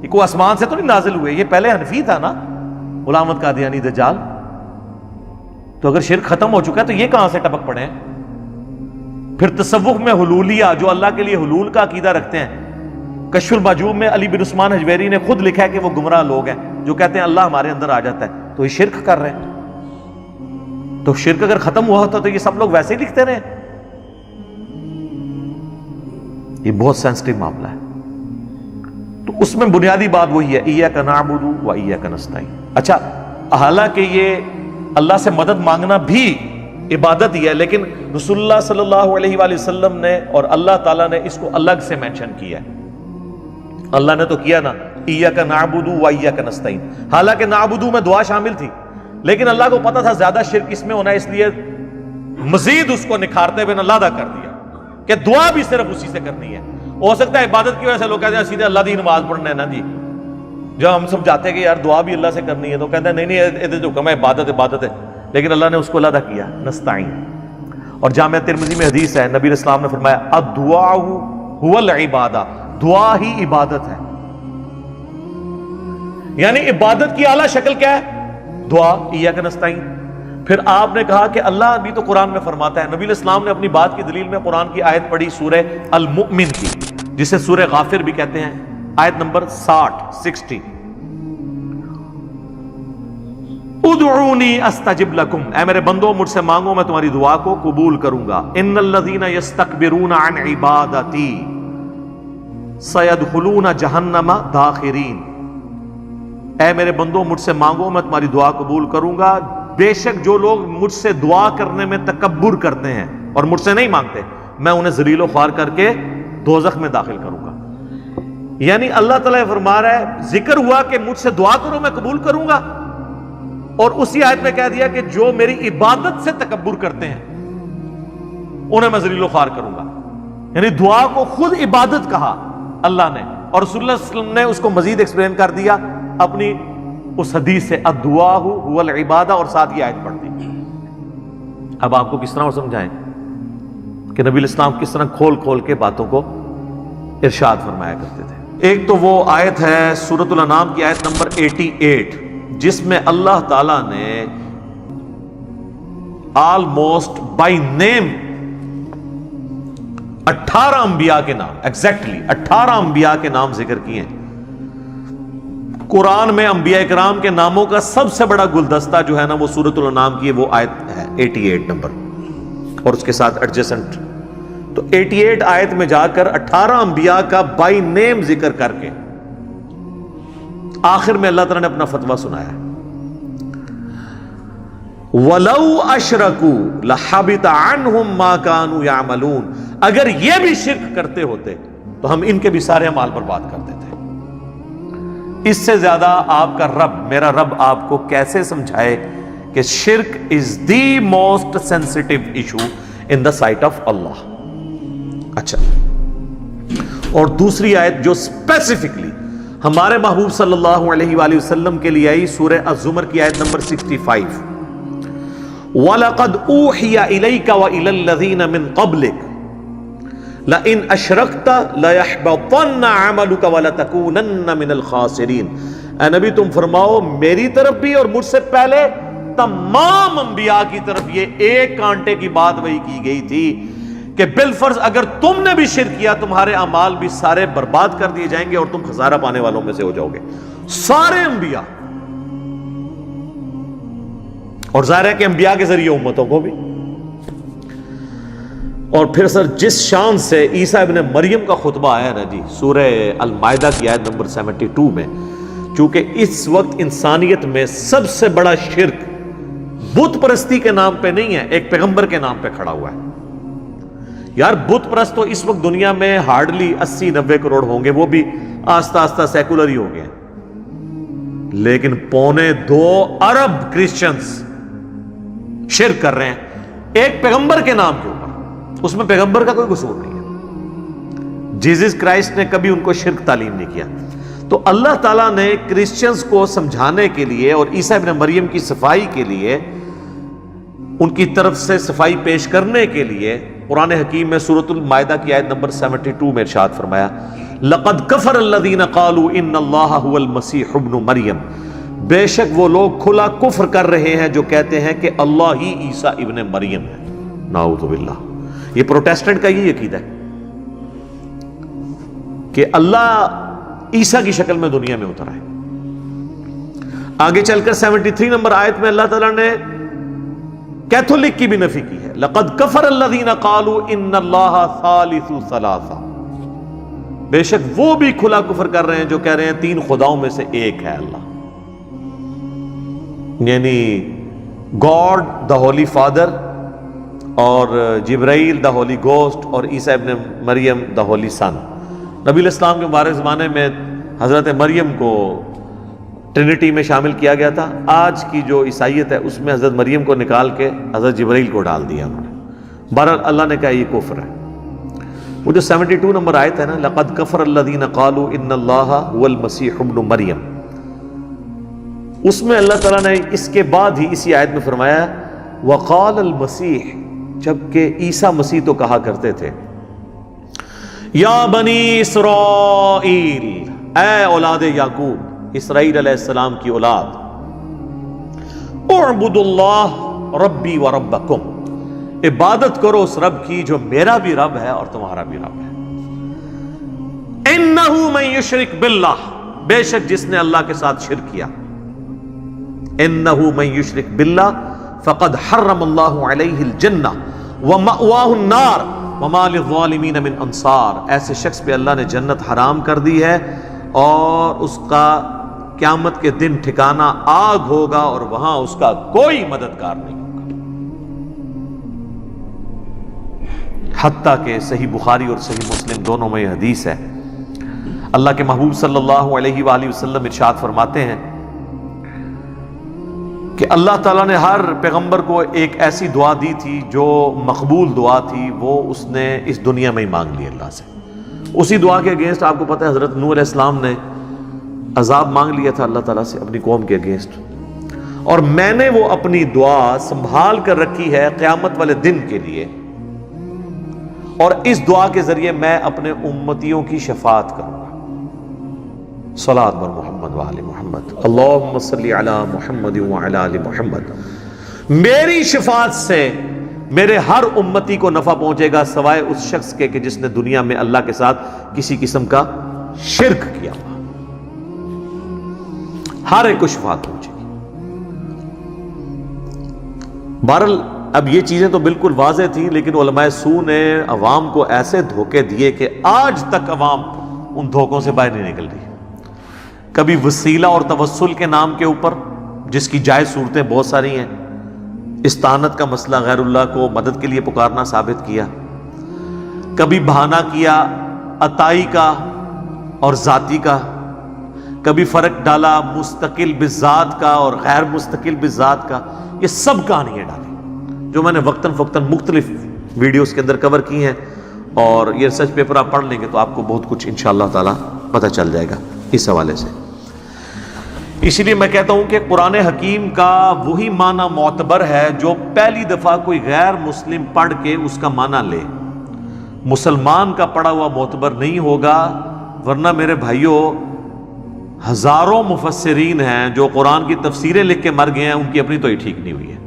یہ کوئی آسمان سے تو نہیں نازل ہوئے، یہ پہلے حنفی تھا نا غلام احمد قادیانی دجال. تو اگر شرک ختم ہو چکا ہے تو یہ کہاں سے ٹپک پڑے ہیں؟ پھر تصوف میں حلولیہ، جو اللہ کے لیے حلول کا عقیدہ رکھتے ہیں، کشف المعجوب میں علی بن عثمان حجویری نے خود لکھا ہے کہ وہ گمراہ لوگ ہیں جو کہتے ہیں اللہ ہمارے اندر آ جاتا ہے، تو یہ شرک کر رہے ہیں۔ تو شرک اگر ختم ہوا ہوتا تو یہ سب لوگ ویسے ہی لکھتے رہے۔ یہ بہت سینسٹیو معاملہ ہے، تو اس میں بنیادی بات وہی ہے، ایاک نعبد و ایاک نستعین۔ اچھا، حالانکہ یہ اللہ سے مدد مانگنا بھی عبادت ہی ہے، لیکن رسول اللہ صلی اللہ علیہ وآلہ وسلم نے اور اللہ تعالیٰ نے اس کو الگ سے مینشن کیا ہے۔ اللہ نے تو کیا نا، ایاک نعبد و ایاک نستعین، حالانکہ نعبدو میں دعا شامل تھی، لیکن اللہ کو پتا تھا زیادہ شرک اس میں ہونا ہے، اس لیے مزید اس کو نکھارتے ہوئے علیحدہ کر دیا کہ دعا بھی صرف اسی سے کرنی ہے۔ ہو سکتا ہے عبادت کی وجہ سے لوگ کہتے ہیں سیدھے اللہ دی نماز پڑھنا ہے نا جی، جب ہم سب جاتے ہیں کہ یار دعا بھی اللہ سے کرنی ہے تو کہتے ہیں نہیں یہ جو حکم ہے عبادت ہے، لیکن اللہ نے اس کو علیحدہ کیا، نستعین۔ اور جامعہ ترمذی میں حدیث ہے، نبی اسلام نے فرمایا الدعاء هو العبادہ، دعا ہی عبادت ہے، یعنی عبادت کی اعلیٰ شکل کیا ہے؟ دعا، ایاک نستعین۔ پھر آپ نے کہا کہ اللہ بھی تو قرآن میں فرماتا ہے، نبی اسلام نے اپنی بات کی دلیل میں قرآن کی آیت پڑھی سورہ المؤمن کی، جسے سورہ غافر بھی کہتے ہیں، آیت نمبر 60 ادعونی استجب لکم، اے میرے بندو مجھ سے مانگو میں تمہاری دعا کو قبول کروں گا، ان الذین یستکبرون عن عبادتی سیدخلون جہنم داخرین، اے میرے بندو مجھ سے مانگو میں تمہاری دعا قبول کروں گا، بے شک جو لوگ مجھ سے دعا کرنے میں تکبر کرتے ہیں اور مجھ سے نہیں مانگتے، میں انہیں ذلیل و خوار کر کے دوزخ میں داخل کروں گا۔ یعنی اللہ تعالیٰ فرما رہا ہے، ذکر ہوا کہ مجھ سے دعا کرو میں قبول کروں گا، اور اسی آیت میں کہہ دیا کہ جو میری عبادت سے تکبر کرتے ہیں انہیں میں ذلیل و خوار کروں گا۔ یعنی دعا کو خود عبادت کہا اللہ نے، اور رسول اللہ صلی اللہ علیہ وسلم نے اس کو مزید ایکسپلین کر دیا اپنی اس حدیث سے، الدعاء هو العبادہ، اور ساتھ یہ آیت پڑھ دی۔ اب آپ کو کس طرح اور سمجھائیں کہ نبی الاسلام کس طرح کھول کھول کے باتوں کو ارشاد فرمایا کرتے تھے۔ ایک تو وہ آیت ہے سورۃ الانعام کی آیت نمبر 88، جس میں اللہ تعالیٰ نے آلموسٹ بائی نیم 18 انبیاء کے نام، ایگزیکٹلی 18 انبیاء کے نام ذکر کیے ہیں۔ قرآن میں انبیاء کرام کے ناموں کا سب سے بڑا گلدستہ جو ہے نا وہ سورۃ الانعام کی وہ آیت ہے 88 نمبر، اور اس کے ساتھ ایڈجسنٹ، تو 88 آیت میں جا کر 18 انبیاء کا بائی نیم ذکر کر کے آخر میں اللہ تعالیٰ نے اپنا فتویٰ سنایا، وَلَوْ أَشْرَكُوا لَحَبِطَ عَنْهُمْ مَا كَانُوا يَعْمَلُونَ، اگر یہ بھی شرک کرتے ہوتے تو ہم ان کے بھی سارے اعمال برباد کر دیتے۔ اس سے زیادہ آپ کا رب، میرا رب آپ کو کیسے سمجھائے کہ شرک is the most sensitive issue in the sight of Allah. اچھا، اور دوسری آیت جو اسپیسیفکلی ہمارے محبوب صلی اللہ علیہ وآلہ وسلم کے لیے آئی، سورہ الزمر کی آیت نمبر 65، وَلَقَدْ أُوحِيَ إِلَيْكَ وَإِلَى الَّذِينَ مِن قَبْلِكَ لَإِنْ أَشْرَكْتَ لَيَحْبَطَنَّ عَمَلُكَ وَلَتَكُونَنَّ مِنَ الْخَاسِرِينَ، اے نبی تم فرماؤ میری طرف بھی اور مجھ سے پہلے تمام انبیاء کی طرف یہ ایک کانٹے کی بات وہی کی گئی تھی کہ بالفرض اگر تم نے بھی شرک کیا تمہارے اعمال بھی سارے برباد کر دیے جائیں گے اور تم خسارہ پانے والوں میں سے ہو جاؤ گے، سارے انبیاء۔ اور ظاہر ہے کہ انبیاء کے ذریعے امتوں کو بھی۔ اور پھر سر جس شان سے عیسیٰ ابن مریم کا خطبہ آیا نا جی سورہ المائدہ کی آیت نمبر 72 میں، چونکہ اس وقت انسانیت میں سب سے بڑا شرک بت پرستی کے نام پہ نہیں ہے، ایک پیغمبر کے نام پہ کھڑا ہوا ہے۔ یار بت پرست تو اس وقت دنیا میں ہارڈلی 80-90 کروڑ ہوں گے، وہ بھی آہستہ آہستہ سیکولر ہی ہو گئے، لیکن 2.25 ارب کرسچنز شرک کر رہے ہیں ایک پیغمبر کے نام کے اوپر۔ اس میں پیغمبر کا کوئی قصور نہیں ہے، جیزس کرائسٹ نے کبھی ان کو شرک تعلیم نہیں کیا۔ تو اللہ تعالیٰ نے کرسچنز کو سمجھانے کے لیے اور عیسیٰ ابن مریم کی صفائی کے لیے، ان کی طرف سے صفائی پیش کرنے کے لیے قرآن حکیم میں سورۃ المائدہ کی آیت نمبر 72 میں ارشاد فرمایا، لَقَدْ كَفَرَ الَّذِينَ قَالُوا إِنَّ اللَّهَ هُوَ الْمَسِيحُ ابْنُ مریم، بے شک وہ لوگ کھلا کفر کر رہے ہیں جو کہتے ہیں کہ اللہ ہی عیسیٰ ابن مریم ہے، نعوذ باللہ۔ یہ پروٹیسٹنٹ کا یہ عقیدہ ہے کہ اللہ عیسیٰ کی شکل میں دنیا میں اترا ہے. آگے چل کر 73 نمبر آیت میں اللہ تعالیٰ نے کیتھولک کی بھی نفی کی ہے. لقد کفر الذین قالوا ان اللہ ثالث ثلاثہ. بے شک وہ بھی کھلا کفر کر رہے ہیں جو کہہ رہے ہیں 3 خداؤں میں سے ایک ہے اللہ. یعنی گاڈ دا ہولی فادر، اور جبرائیل دا ہولی گوسٹ، اور عیسیٰ ابن مریم دا ہولی سن. نبی الاسلام کے مبارک زمانے میں حضرت مریم کو ٹرینٹی میں شامل کیا گیا تھا. آج کی جو عیسائیت ہے اس میں حضرت مریم کو نکال کے حضرت جبرائیل کو ڈال دیا انہوں نے. بہرحال اللہ نے کہا یہ کفر ہے. وہ جو 72 نمبر آیت ہے نا، لقد کفر الذین قالوا ان اللہ هو المسیح ابن مریم، اس میں اللہ تعالیٰ نے اس کے بعد ہی اسی آیت میں فرمایا وقال المسیح، جبکہ عیسیٰ مسیح تو کہا کرتے تھے یا بنی اسرائیل، اے اولاد یعقوب، اسرائیل علیہ السلام کی اولاد، اعبدوا اللہ ربی و ربکم، عبادت کرو اس رب کی جو میرا بھی رب ہے اور تمہارا بھی رب ہے. انہ من یشرک باللہ، بے شک جس نے اللہ کے ساتھ شرک کیا، انہ من یشرک باللہ فقد حرم اللہ علیہ الجنہ ومأواہ النار وما للظالمین من انصار. ایسے شخص پہ اللہ نے جنت حرام کر دی ہے اور اس کا قیامت کے دن ٹھکانہ آگ ہوگا اور وہاں اس کا کوئی مددگار نہیں ہوگا. حتیٰ کہ صحیح بخاری اور صحیح مسلم دونوں میں یہ حدیث ہے. اللہ کے محبوب صلی اللہ علیہ وآلہ وسلم ارشاد فرماتے ہیں کہ اللہ تعالیٰ نے ہر پیغمبر کو ایک ایسی دعا دی تھی جو مقبول دعا تھی، وہ اس نے اس دنیا میں ہی مانگ لی اللہ سے. اسی دعا کے اگینسٹ آپ کو پتہ ہے حضرت نوح علیہ السلام نے عذاب مانگ لیا تھا اللہ تعالیٰ سے اپنی قوم کے اگینسٹ، اور میں نے وہ اپنی دعا سنبھال کر رکھی ہے قیامت والے دن کے لیے، اور اس دعا کے ذریعے میں اپنے امتیوں کی شفاعت کروں گا. صلاۃ بر محمد وآل محمد، اللہم صلی علی محمد وعلی آل محمد. میری شفاعت سے میرے ہر امتی کو نفع پہنچے گا سوائے اس شخص کے کہ جس نے دنیا میں اللہ کے ساتھ کسی قسم کا شرک کیا ہوا. ہر ایک کو شفاعت پہنچے گی. بہرحال اب یہ چیزیں تو بالکل واضح تھیں، لیکن علماء سو نے عوام کو ایسے دھوکے دیے کہ آج تک عوام ان دھوکوں سے باہر نہیں نکل رہی. کبھی وسیلہ اور توسل کے نام کے اوپر، جس کی جائز صورتیں بہت ساری ہیں، استعانت کا مسئلہ غیر اللہ کو مدد کے لیے پکارنا ثابت کیا. کبھی بہانہ کیا عطائی کا اور ذاتی کا. کبھی فرق ڈالا مستقل بذات کا اور غیر مستقل بذات کا. یہ سب کہانیاں ڈالی جو میں نے وقتاً فوقتاً مختلف ویڈیوز کے اندر کور کی ہیں، اور یہ ریسرچ پیپر آپ پڑھ لیں گے تو آپ کو بہت کچھ انشاءاللہ تعالی پتہ چل جائے گا اس حوالے سے. اسی لیے میں کہتا ہوں کہ قرآن حکیم کا وہی معنی معتبر ہے جو پہلی دفعہ کوئی غیر مسلم پڑھ کے اس کا معنی لے. مسلمان کا پڑھا ہوا معتبر نہیں ہوگا، ورنہ میرے بھائیوں ہزاروں مفسرین ہیں جو قرآن کی تفسیریں لکھ کے مر گئے ہیں، ان کی اپنی تو ہی ٹھیک نہیں ہوئی ہے.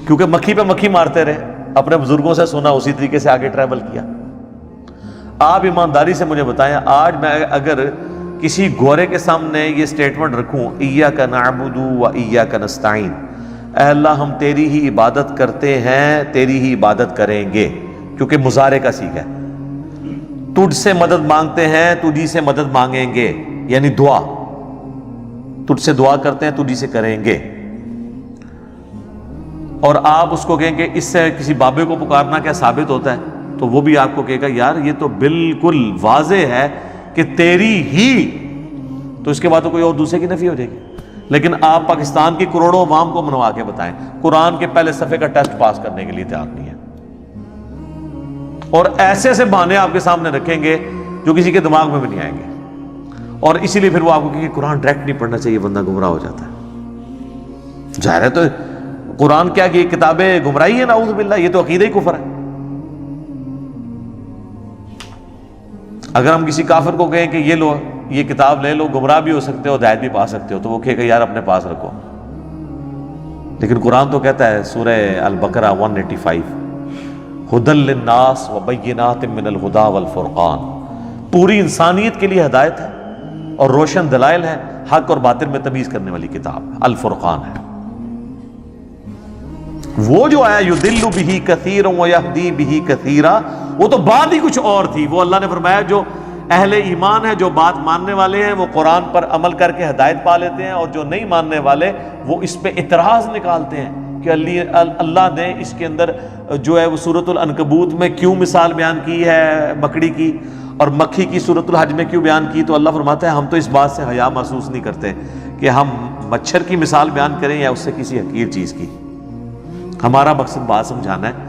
کیونکہ مکھی پہ مکھی مارتے رہے، اپنے بزرگوں سے سنا اسی طریقے سے آگے ٹریول کیا. آپ ایمانداری سے مجھے بتائیں، آج میں اگر کسی گورے کے سامنے یہ سٹیٹمنٹ رکھوں ایاک نعبد و ایاک نستعین، اے اللہ ہم تیری ہی عبادت کرتے ہیں، تیری ہی عبادت کریں گے، کیونکہ مضارع کا صیغہ ہے، تجھ سے مدد مانگتے ہیں، تجھی سے مدد مانگیں گے، یعنی دعا، تجھ سے دعا کرتے ہیں، تجھی سے کریں گے. اور آپ اس کو کہیں کہ اس سے کسی بابے کو پکارنا کیا ثابت ہوتا ہے، تو وہ بھی آپ کو کہے گا یار یہ تو بالکل واضح ہے کہ تیری ہی، تو اس کے بعد تو کوئی اور دوسرے کی نفی ہو جائے گی. لیکن آپ پاکستان کی کروڑوں عوام کو منوا کے بتائیں، قرآن کے پہلے صفحے کا ٹیسٹ پاس کرنے کے لیے تیار نہیں ہے، اور ایسے ایسے بہانے آپ کے سامنے رکھیں گے جو کسی کے دماغ میں بھی نہیں آئیں گے. اور اسی لیے پھر وہ آپ کو کہ قرآن ڈائریکٹ نہیں پڑھنا چاہیے، بندہ گمراہ ہو جاتا ہے. ظاہر ہے تو قرآن کیا کہ کتابیں گمراہی ہے، نعوذ باللہ، یہ تو عقیدہ ہی کفر ہے. اگر ہم کسی کافر کو کہیں کہ یہ لو، یہ کتاب لے لو، گمراہ بھی ہو سکتے ہو، ہدایت بھی پا سکتے ہو، تو وہ کہے گا یار اپنے پاس رکھو. لیکن قرآن تو کہتا ہے سورہ البقرہ 185 ہدی للناس وبینات من الہدی والفرقان، پوری انسانیت کے لیے ہدایت ہے اور روشن دلائل ہے، حق اور باطل میں تمیز کرنے والی کتاب الفرقان ہے۔ وہ جو آیا یضل بہ کثیرا ویہدی بہ کثیرا، وہ تو بات ہی کچھ اور تھی۔ وہ اللہ نے فرمایا جو اہل ایمان ہے، جو بات ماننے والے ہیں، وہ قرآن پر عمل کر کے ہدایت پا لیتے ہیں، اور جو نہیں ماننے والے وہ اس پہ اعتراض نکالتے ہیں کہ اللہ نے اس کے اندر جو ہے وہ سورۃ العنکبوت میں کیوں مثال بیان کی ہے مکڑی کی، اور مکھی کی سورۃ الحج میں کیوں بیان کی۔ تو اللہ فرماتا ہے ہم تو اس بات سے حیا محسوس نہیں کرتے کہ ہم مچھر کی مثال بیان کریں یا اس سے کسی حقیر چیز کی، ہمارا مقصد بات سمجھانا ہے۔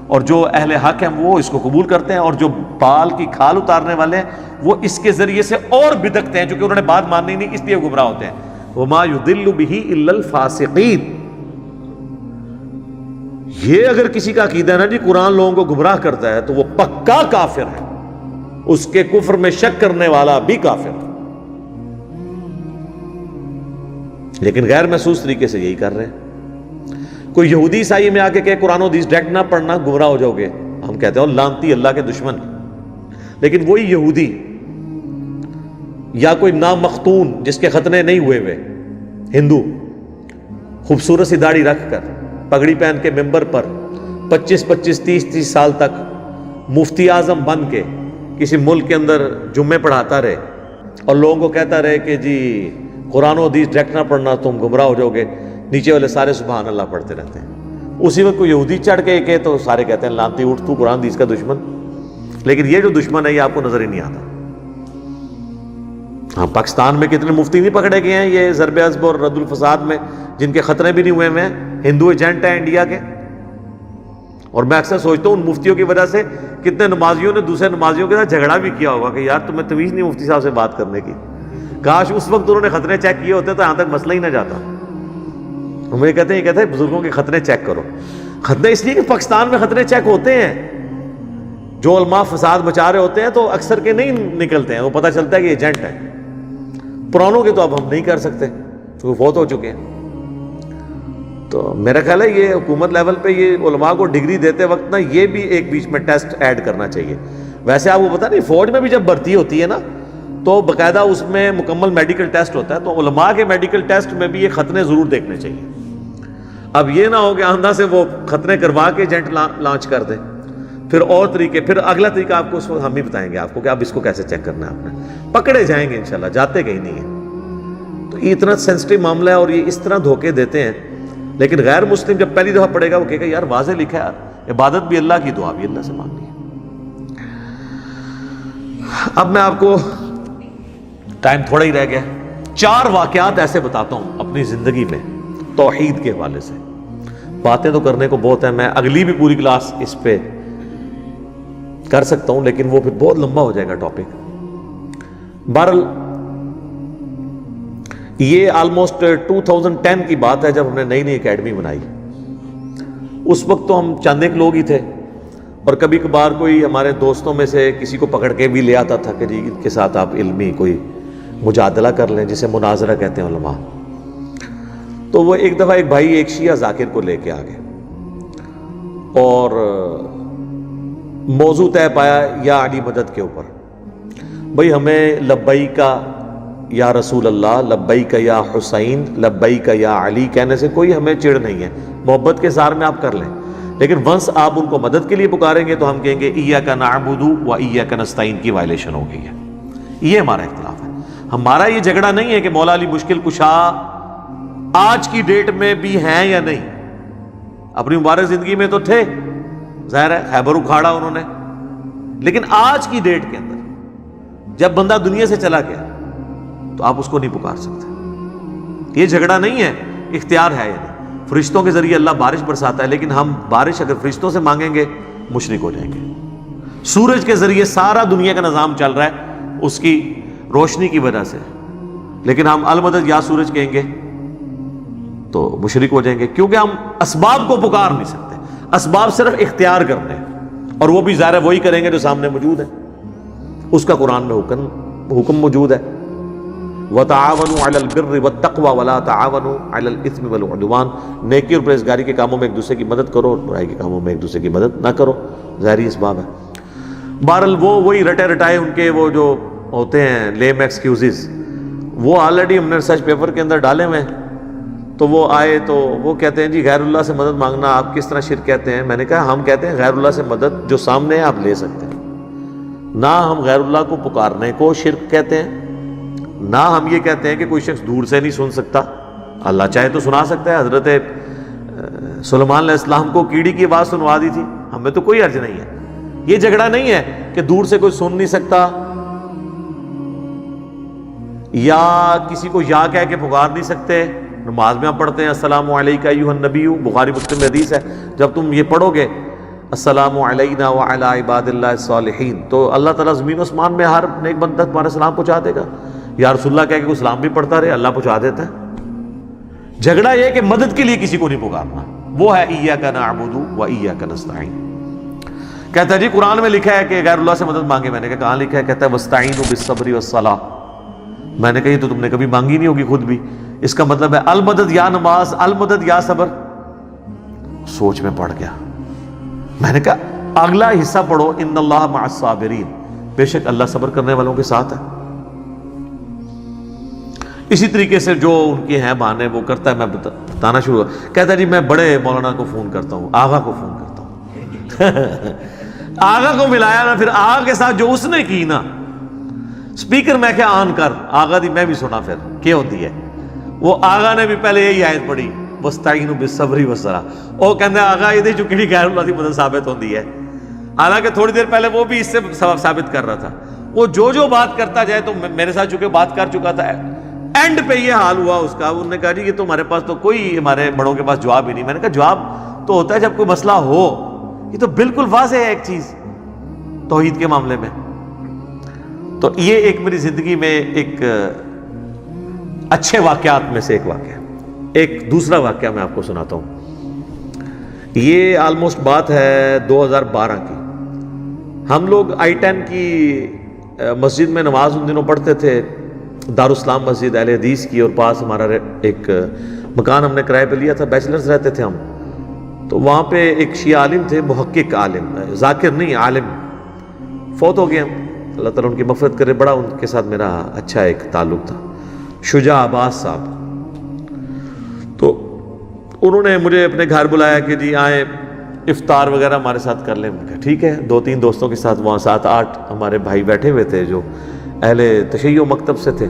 اور جو اہل حق ہیں وہ اس کو قبول کرتے ہیں، اور جو بال کی کھال اتارنے والے ہیں وہ اس کے ذریعے سے اور بدکتے ہیں، چونکہ انہوں نے بات ماننی نہیں، اس لیے گمراہ ہوتے ہیں۔ وما يضل به الا الفاسقین، یہ اگر کسی کا عقیدہ ہے نا جی قرآن لوگوں کو گمراہ کرتا ہے تو وہ پکا کافر ہے، اس کے کفر میں شک کرنے والا بھی کافر ہے، لیکن غیر محسوس طریقے سے یہی کر رہے ہیں۔ کوئی یہودی عیسائی میں آ کے کہ قرآن و حدیث ڈائریکٹ نہ پڑھنا گمراہ ہو جاؤ گے، ہم کہتے ہیں لعنتی اللہ کے دشمن۔ لیکن وہی یہودی یا کوئی نامختون جس کے ختنے نہیں ہوئے ہوئے ہندو، خوبصورت سی داڑھی رکھ کر پگڑی پہن کے ممبر پر 25-25 سال تک مفتی اعظم بن کے کسی ملک کے اندر جمعے پڑھاتا رہے اور لوگوں کو کہتا رہے کہ جی قرآن و حدیث ڈائریکٹ نہ پڑھنا تم گمراہ ہو جاؤ گے، نیچے والے سارے سبحان اللہ پڑھتے رہتے ہیں۔ اسی وقت کوئی یہودی چڑھ کے کہ تو سارے کہتے ہیں لعنتی اٹھ تو قرآن حدیث کا دشمن۔ لیکن یہ جو دشمن ہے یہ آپ کو نظر ہی نہیں آتا۔ ہاں پاکستان میں کتنے مفتی نہیں پکڑے گئے ہیں یہ ضرب عضب اور رد الفساد میں، جن کے خطرے بھی نہیں ہوئے ہیں، ہندو ایجنٹ ہیں انڈیا کے۔ اور میں اکثر سوچتا ہوں ان مفتیوں کی وجہ سے کتنے نمازیوں نے دوسرے نمازیوں کے ساتھ جھگڑا بھی کیا ہوگا کہ یار تمہیں تمیز نہیں مفتی صاحب سے بات کرنے کی، کاش اس وقت انہوں نے خطرے چیک کیے ہوتے تو یہاں تک مسئلہ ہی نہ جاتا۔ ہم یہ کہتے ہیں بزرگوں کے خطرے چیک کرو۔ خطرے اس لیے کہ پاکستان میں خطرے چیک ہوتے ہیں، جو علماء فساد بچا رہے ہوتے ہیں تو اکثر کے نہیں نکلتے ہیں، وہ پتہ چلتا ہے کہ ایجنٹ ہے۔ پرانوں کے تو اب ہم نہیں کر سکتے کیونکہ فوت ہو چکے ہیں۔ تو میرا خیال ہے یہ حکومت لیول پہ یہ علماء کو ڈگری دیتے وقت نا یہ بھی ایک بیچ میں ٹیسٹ ایڈ کرنا چاہیے۔ ویسے آپ کو پتہ نہیں فوج میں بھی جب بھرتی ہوتی ہے نا تو باقاعدہ اس میں مکمل میڈیکل ٹیسٹ ہوتا ہے، تو علماء کے میڈیکل ٹیسٹ میں بھی یہ ختنے ضرور دیکھنے چاہیے۔ اب یہ نہ ہو کہ آندھا سے وہ ختنے کروا کے ایجنٹ لانچ کر دے، پھر اور طریقے، پھر اگلا طریقہ آپ کو اس وقت ہم ہی بتائیں گے آپ کو کہ اب اس کو کیسے چیک کرنا ہے۔ آپ نے پکڑے جائیں گے انشاءاللہ، جاتے کہیں نہیں ہیں۔ تو یہ اتنا سینسٹیو معاملہ ہے اور یہ اس طرح دھوکے دیتے ہیں، لیکن غیر مسلم جب پہلی دفعہ پڑھے گا وہ کہے گا یار واضح لکھا ہے یار، عبادت بھی اللہ کی، دعا بھی اللہ سے مانگنی ہے۔ اب میں آپ کو ٹائم تھوڑا ہی رہ گیا، 4 واقعات ایسے بتاتا ہوں اپنی زندگی میں توحید کے حوالے سے۔ باتیں تو کرنے کو بہت ہیں، میں اگلی بھی پوری کلاس اس پہ کر سکتا ہوں لیکن وہ پھر بہت لمبا ہو جائے گا ٹاپک۔ بہرحال یہ آلموسٹ 2010 کی بات ہے جب ہم نے نئی نئی اکیڈمی بنائی۔ اس وقت تو ہم چند ایک لوگ ہی تھے، اور کبھی کبھار کوئی ہمارے دوستوں میں سے کسی کو پکڑ کے بھی لے آتا تھا کہ جی ان کے ساتھ آپ علمی کوئی مجادلہ کر لیں، جسے مناظرہ کہتے ہیں علماء۔ تو وہ ایک دفعہ ایک بھائی ایک شیعہ ذاکر کو لے کے آ گئے اور موضوع طے پایا یا علی مدد کے اوپر۔ بھئی ہمیں لبیک یا رسول اللہ، لبیک یا حسین، لبیک یا علی کہنے سے کوئی ہمیں چڑ نہیں ہے، محبت کے اظہار میں آپ کر لیں، لیکن ونس آپ ان کو مدد کے لیے پکاریں گے تو ہم کہیں گے ایاک نعبد و ایاک نستعین کی وائلیشن ہو گئی ہے۔ یہ ہمارا اختلاف ہے۔ ہمارا یہ جھگڑا نہیں ہے کہ مولا علی مشکل کشا آج کی ڈیٹ میں بھی ہیں یا نہیں، اپنی مبارک زندگی میں تو تھے، ظاہر ہے خیبر اکھاڑا انہوں نے، لیکن آج کی ڈیٹ کے اندر جب بندہ دنیا سے چلا گیا تو آپ اس کو نہیں پکار سکتے۔ یہ جھگڑا نہیں ہے، اختیار ہے یعنی فرشتوں کے ذریعے اللہ بارش برساتا ہے، لیکن ہم بارش اگر فرشتوں سے مانگیں گے مشرک ہو جائیں گے۔ سورج کے ذریعے سارا دنیا کا نظام چل رہا ہے اس کی روشنی کی وجہ سے، لیکن ہم المدد یا سورج کہیں گے تو مشرک ہو جائیں گے، کیونکہ ہم اسباب کو پکار نہیں سکتے۔ اسباب صرف اختیار کرنے ہیں، اور وہ بھی ظاہر ہے وہی کریں گے جو سامنے موجود ہے، اس کا قرآن میں حکم موجود ہے۔ وَتَعَاوَنُوا عَلَى الْبِرِّ وَالتَّقْوَى وَلَا تَعَاوَنُوا عَلَى الْإِثْمِ وَالْعُدْوَانِ، نیکی اور پرہیزگاری کے کاموں میں ایک دوسرے کی مدد کرو اور برائی کے کاموں میں ایک دوسرے کی مدد نہ کرو، ظاہری اسباب ہے۔ بہرحال وہی رٹے رٹائے ان کے وہ جو ہوتے ہیں لیم ایکسکیوزز، وہ آلریڈی ہم نے ریسرچ پیپر کے اندر ڈالے ہوئے ہیں۔ تو وہ آئے تو وہ کہتے ہیں جی غیر اللہ سے مدد مانگنا آپ کس طرح شرک کہتے ہیں؟ میں نے کہا ہم کہتے ہیں غیر اللہ سے مدد جو سامنے ہے آپ لے سکتے ہیں، نہ ہم غیر اللہ کو پکارنے کو شرک کہتے ہیں، نہ ہم یہ کہتے ہیں کہ کوئی شخص دور سے نہیں سن سکتا، اللہ چاہے تو سنا سکتا ہے۔ حضرت سلیمان علیہ السلام کو کیڑی کی آواز سنوا دی تھی، ہمیں تو کوئی حرج نہیں ہے۔ یہ جھگڑا نہیں ہے کہ دور سے کوئی سن نہیں سکتا یا کسی کو یا کہہ کے پکار نہیں سکتے۔ نماز میں ہم پڑھتے ہیں السلام علیکہ ایھا النبی، بخاری مسلم میں حدیث ہے، جب تم یہ پڑھو گے السلام علینا وعلی عباد اللہ الصالحین تو اللہ تعالیٰ زمین و اسمان میں ہر نیک بندہ تمہارے سلام پہنچا دے گا۔ یا رسول اللہ کہہ کے کوئی سلام بھی پڑھتا رہے، اللہ پہنچا دیتا ہے۔ جھگڑا یہ کہ مدد کے لیے کسی کو نہیں پکارنا، وہ ہے ایاک نعبد و ایاک نستعین۔ کہتا ہے جی قرآن میں لکھا ہے کہ غیر اللہ سے مدد مانگے، میں نے کہا کہاں لکھا ہے؟ کہتا ہے واستعینوا بالصبر والصلاۃ۔ میں نے کہا یہ تو تم نے کبھی مانگی نہیں ہوگی خود بھی، اس کا مطلب ہے المدد یا نماز، المدد یا صبر۔ سوچ میں پڑ گیا، میں نے کہا اگلا حصہ پڑھو ان اللہ مع الصابرین، بے شک اللہ صبر کرنے والوں کے ساتھ ہے۔ اسی طریقے سے جو ان کے ہیں بہانے وہ کرتا ہے، میں بتانا شروع کہتا ہے جی میں بڑے مولانا کو فون کرتا ہوں، آغا کو فون کرتا ہوں۔ آغا کو ملایا نا، پھر آغا کے ساتھ جو اس نے کی نا، سپیکر میں کیا آن کر آغا دی میں بھی سنا پھر کیا ہوتی ہے۔ وہ آغا نے بھی پہلے یہی آیت پڑھی واستعینوا بالصبر والصلاۃ، وہ کہندا آغا یہ جو کہڑی غیر اللہ دی مدد ثابت ہوندی ہے، حالانکہ تھوڑی دیر پہلے وہ بھی اس سے ثابت کر رہا تھا۔ وہ جو بات کرتا جائے تو میرے ساتھ چونکہ بات کر چکا تھا، اینڈ پہ یہ حال ہوا اس کا، انہوں نے کہا جی یہ تو ہمارے پاس تو کوئی ہمارے بڑوں کے پاس جواب ہی نہیں۔ میں نے کہا جواب تو ہوتا ہے جب کوئی مسئلہ ہو، یہ تو بالکل واضح ہے ایک چیز توحید کے معاملے میں۔ تو یہ ایک میری زندگی میں ایک اچھے واقعات میں سے ایک واقعہ۔ ایک دوسرا واقعہ میں آپ کو سناتا ہوں، یہ آلموسٹ بات ہے 2012 کی۔ ہم لوگ I-10 کی مسجد میں نماز ان دنوں پڑھتے تھے، دارالاسلام مسجد اہل حدیث کی، اور پاس ہمارا ایک مکان ہم نے کرائے پہ لیا تھا، بیچلرز رہتے تھے ہم۔ تو وہاں پہ ایک شیعہ عالم تھے، محقق عالم، ذاکر نہیں عالم، فوت ہو گئے۔ اللہ تعالیٰ ان کی مغفرت کرے، بڑا ان کے ساتھ میرا اچھا ایک تعلق تھا، شجاع عباس صاحب۔ تو انہوں نے مجھے اپنے گھر بلایا کہ جی آئیں افطار وغیرہ ہمارے ساتھ کر لیں۔ ٹھیک ہے، 2-3 دوستوں کے ساتھ وہاں 7-8 ہمارے بھائی بیٹھے ہوئے تھے جو اہل تشیع مکتب سے تھے۔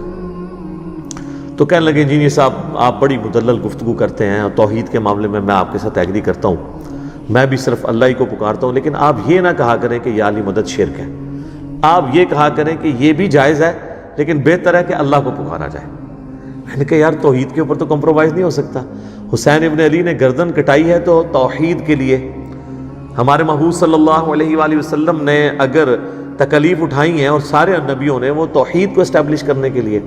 تو کہنے لگے جی صاحب آپ بڑی مدلل گفتگو کرتے ہیں اور توحید کے معاملے میں آپ کے ساتھ ایگری کرتا ہوں، میں بھی صرف اللہ ہی کو پکارتا ہوں، لیکن آپ یہ نہ کہا کریں کہ یا علی مدد شرک ہے، آپ یہ کہا کریں کہ یہ بھی جائز ہے لیکن بہتر ہے کہ اللہ کو پکارا جائے۔ میں نے کہا یار توحید کے اوپر تو کمپرومائز نہیں ہو سکتا۔ حسین ابن علی نے گردن کٹائی ہے تو توحید کے لیے، ہمارے محبوب صلی اللہ علیہ وآلہ وسلم نے اگر تکلیف اٹھائی ہیں اور سارے نبیوں نے، وہ توحید کو اسٹیبلش کرنے کے لیے۔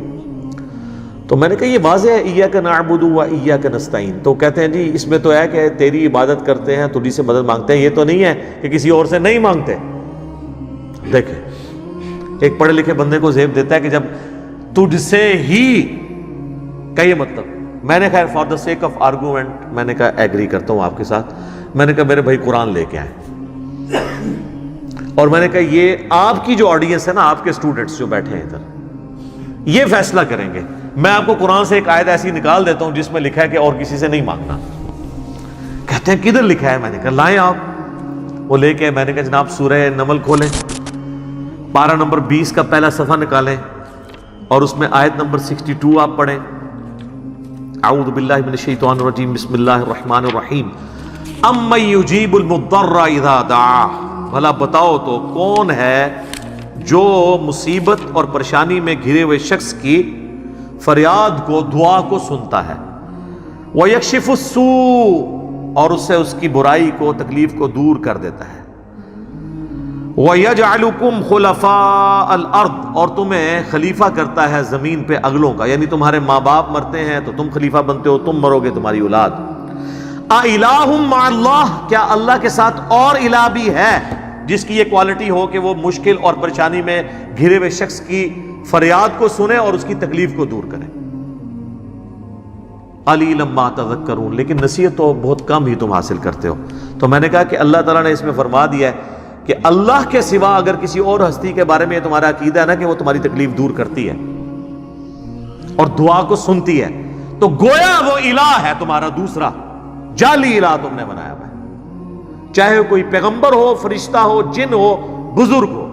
تو میں نے کہا یہ واضح ہے ایاک نعبد و ایاک نستعین۔ تو کہتے ہیں جی اس میں تو ہے کہ تیری عبادت کرتے ہیں، تجھی سے مدد مانگتے ہیں، یہ تو نہیں ہے کہ کسی اور سے نہیں مانگتے۔ دیکھیں ایک پڑھے لکھے بندے کو زیب دیتا ہے کہ جب تجھ سے ہی کا یہ مطلب، میں نے خیر for the sake of argument میں نے کہا ایگری کرتا ہوں آپ کے ساتھ۔ میں نے کہا میرے بھائی قرآن لے کے آئے، اور میں نے کہا یہ آپ کی جو آڈینس ہے نا، آپ کے اسٹوڈنٹس جو بیٹھے ہیں ادھر، یہ فیصلہ کریں گے۔ میں آپ کو قرآن سے ایک آیت ایسی نکال دیتا ہوں جس میں لکھا ہے کہ اور کسی سے نہیں مانگنا۔ کہتے ہیں کدھر لکھا ہے؟ میں نے کہا لائیں آپ۔ وہ لے کے میں نے کہا جناب سورہ نمل کھولیں، پارہ نمبر 20 کا پہلا صفحہ نکالیں اور اس میں آیت نمبر 62 آپ پڑھیں۔ اعوذ باللہ من الشیطان الرجیم، بسم اللہ الرحمن الرحیم۔ امن یجیب المضطر اذا دعاہ، بھلا بتاؤ تو کون ہے جو مصیبت اور پریشانی میں گھرے ہوئے شخص کی فریاد کو، دعا کو سنتا ہے، وَيَكْشِفُ السُّوءَ، اور اس سے اس کی برائی کو، تکلیف کو دور کر دیتا ہے، وَيَجْعَلُكُمْ خُلَفَاءَ الْأَرْضِ، اور تمہیں خلیفہ کرتا ہے زمین پہ اگلوں کا، یعنی تمہارے ماں باپ مرتے ہیں تو تم خلیفہ بنتے ہو، تم مرو گے تمہاری اولاد۔ اِلَٰهٌ مَعَ اللَّهِ، کیا اللہ کے ساتھ اور الہ بھی ہے جس کی یہ کوالٹی ہو کہ وہ مشکل اور پریشانی میں گھرے ہوئے شخص کی فریاد کو سنیں اور اس کی تکلیف کو دور کریں. قلیلا ما تذکرون، لیکن نصیحت تو بہت کم ہی تم حاصل کرتے ہو. تو میں نے کہا کہ اللہ تعالیٰ نے اس میں فرما دیا ہے کہ اللہ کے سوا اگر کسی اور ہستی کے بارے میں تمہارا عقیدہ ہے نا کہ وہ تمہاری تکلیف دور کرتی ہے اور دعا کو سنتی ہے، تو گویا وہ الہ ہے تمہارا دوسرا جعلی الہ تم نے بنایا ہوا ہے، چاہے کوئی پیغمبر ہو، فرشتہ ہو، جن ہو، بزرگ ہو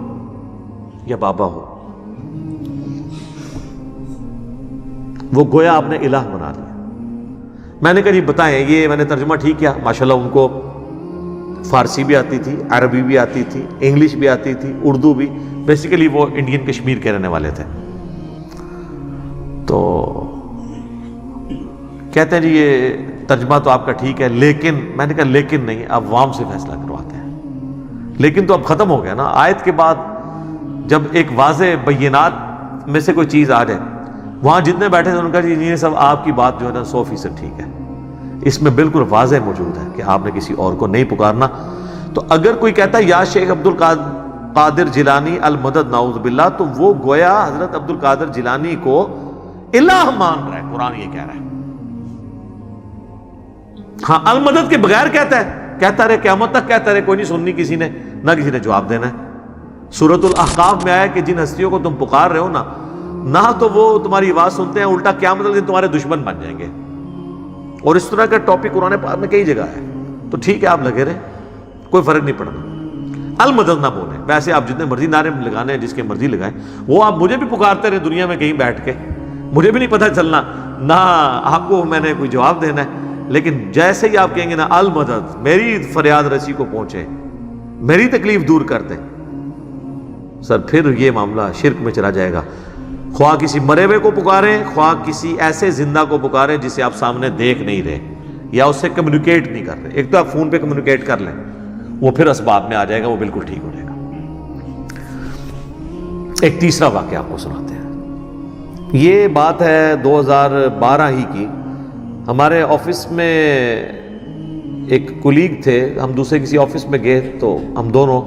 یا بابا ہو، وہ گویا آپ نے الہ بنا لیا. میں نے کہا جی بتائیں، یہ میں نے ترجمہ ٹھیک کیا. ماشاءاللہ ان کو فارسی بھی آتی تھی، عربی بھی آتی تھی، انگلش بھی آتی تھی، اردو بھی. بیسیکلی وہ انڈین کشمیر کے رہنے والے تھے. تو کہتے ہیں جی یہ ترجمہ تو آپ کا ٹھیک ہے، لیکن میں نے کہا لیکن نہیں، آپ عوام سے فیصلہ کرواتے ہیں. لیکن تو اب ختم ہو گیا نا. آیت کے بعد جب ایک واضح بینات میں سے کوئی چیز آ جائے، وہاں جتنے بیٹھے تھے ان کا جی یہ سب آپ کی بات جو ہے نا 100% ٹھیک ہے، اس میں بالکل واضح موجود ہے کہ آپ نے کسی اور کو نہیں پکارنا. تو اگر کوئی کہتا ہے یا شیخ عبد القادر جیلانی المدد نعوذ باللہ، تو وہ گویا حضرت عبد القادر جیلانی کو الہ مان رہا ہے. قرآن یہ کہہ رہا ہے. ہاں المدد کے بغیر کہتا رہے قیامت تک کہتا رہے، کوئی نہیں سننی کسی نے، نہ کسی نے جواب دینا ہے. سورۃ الاحقاف میں آیا کہ جن ہستیوں کو تم پکار رہے ہو نا، نہ تو وہ تمہاری آواز سنتے ہیں، الٹا قیامت کے دن تمہارے دشمن بن جائیں گے. اور اس طرح کا ٹاپک قرآن پاک میں کئی جگہ ہے. تو ٹھیک ہے آپ لگے رہے، کوئی فرق نہیں پڑنا. المدد نہ بولیں. ویسے آپ جتنے مرضی نعرے لگانے ہیں، جس کے مرضی لگائیں، وہ آپ مجھے بھی پکارتے رہے دنیا میں کہیں بیٹھ کے، مجھے بھی نہیں پتہ چلنا، نہ آپ کو میں نے کوئی جواب دینا ہے. لیکن جیسے ہی آپ کہیں گے نا المدد، میری فریاد رسی کو پہنچے، میری تکلیف دور کر دیں، سر پھر یہ معاملہ شرک میں چلا جائے گا. خواہ کسی مرے ہوئے کو پکاریں، خواہ کسی ایسے زندہ کو پکاریں جسے آپ سامنے دیکھ نہیں رہے یا اس سے کمیونیکیٹ نہیں کر رہے. ایک تو آپ فون پہ کمیونیکیٹ کر لیں، وہ پھر اسباب میں آ جائے گا، وہ بالکل ٹھیک ہو جائے گا. ایک تیسرا واقعہ آپ کو سناتے ہیں. یہ بات ہے 2012 ہی کی. ہمارے آفس میں ایک کولیگ تھے، ہم دوسرے کسی آفس میں گئے تو ہم دونوں،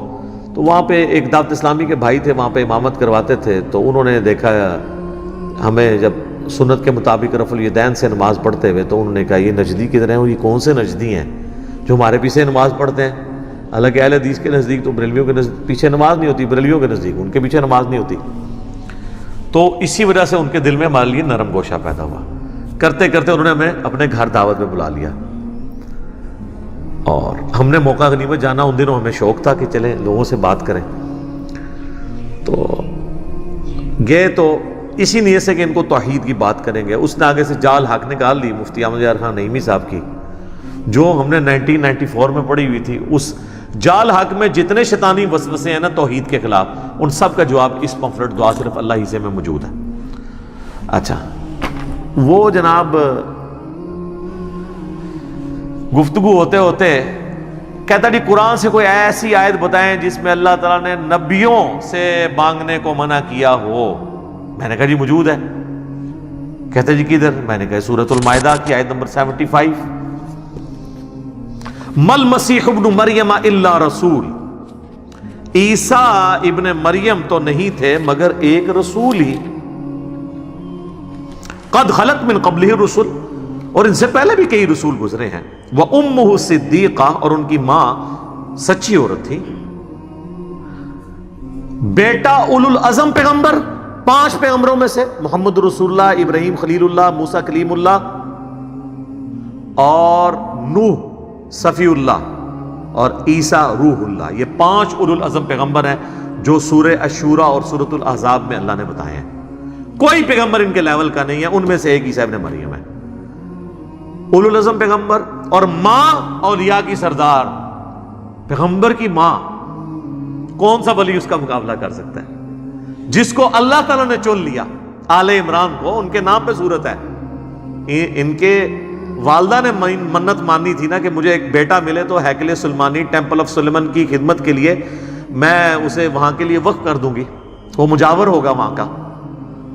تو وہاں پہ ایک دعوت اسلامی کے بھائی تھے، وہاں پہ امامت کرواتے تھے. تو انہوں نے دیکھا ہمیں جب سنت کے مطابق رفع الیدین سے نماز پڑھتے ہوئے، تو انہوں نے کہا یہ نجدی کدھر ہیں، اور یہ کون سے نجدی ہیں جو ہمارے پیچھے نماز پڑھتے ہیں. حالانکہ اہل حدیث کے نزدیک تو بریلویوں کے پیچھے نماز نہیں ہوتی، بریلویوں کے نزدیک ان کے پیچھے نماز نہیں ہوتی. تو اسی وجہ سے ان کے دل میں ہمارے لیے نرم گوشہ پیدا ہوا. کرتے کرتے انہوں نے ہمیں اپنے گھر دعوت میں بلا لیا، اور ہم نے موقع غنیمت جانا. ان دنوں ہمیں شوق تھا کہ چلیں لوگوں سے بات کریں. تو گئے تو اسی نیت سے کہ ان کو توحید کی بات کریں گے. اس نے آگے سے جال حق نکال لی مفتی احمد یار خان نعیمی صاحب کی، جو ہم نے 1994 میں پڑھی ہوئی تھی. اس جال حق میں جتنے شیطانی وسوسے ہیں نا توحید کے خلاف، ان سب کا جواب اس پمفلٹ دعا صرف اللہ ہی سے میں موجود ہے. اچھا، وہ جناب گفتگو ہوتے ہوتے کہتا جی قرآن سے کوئی ایسی آیت بتائیں جس میں اللہ تعالیٰ نے نبیوں سے مانگنے کو منع کیا ہو. میں نے کہا جی موجود ہے. کہتے جی کدھر؟ میں نے کہا سورۃ المائدہ کی آیت نمبر 75. مل مسیح ابن مریم الا رسول، عیسیٰ ابن مریم تو نہیں تھے مگر ایک رسول ہی. قد خلت من قبلہ الرسل، اور ان سے پہلے بھی کئی رسول گزرے ہیں. وَأُمُّهُ صِدِّيقَةٌ، اور ان کی ماں سچی عورت تھی. بیٹا اولو العزم پیغمبر، 5 پیغمبروں میں سے محمد رسول اللہ، ابراہیم خلیل اللہ، موسیٰ کلیم اللہ، اور نوح صفی اللہ، اور عیسیٰ روح اللہ. یہ 5 اولو العزم پیغمبر ہیں جو سورہ الشورى اور سورۃ الاحزاب میں اللہ نے بتائے ہیں. کوئی پیغمبر ان کے لیول کا نہیں ہے. ان میں سے ایک عیسیٰ ابن مریم ہے، اولو العزم پیغمبر. اور ماں اولیاء کی سردار، پیغمبر کی ماں. کون سا ولی اس کا مقابلہ کر سکتا ہے؟ جس کو اللہ تعالیٰ نے چن لیا، آل عمران کو، ان کے نام پہ صورت ہے. ان کے والدہ نے منت مانی تھی نا کہ مجھے ایک بیٹا ملے تو ہیکل سلمانی، ٹیمپل آف سلیمان کی خدمت کے لیے میں اسے وہاں کے لیے وقف کر دوں گی، وہ مجاور ہوگا وہاں کا،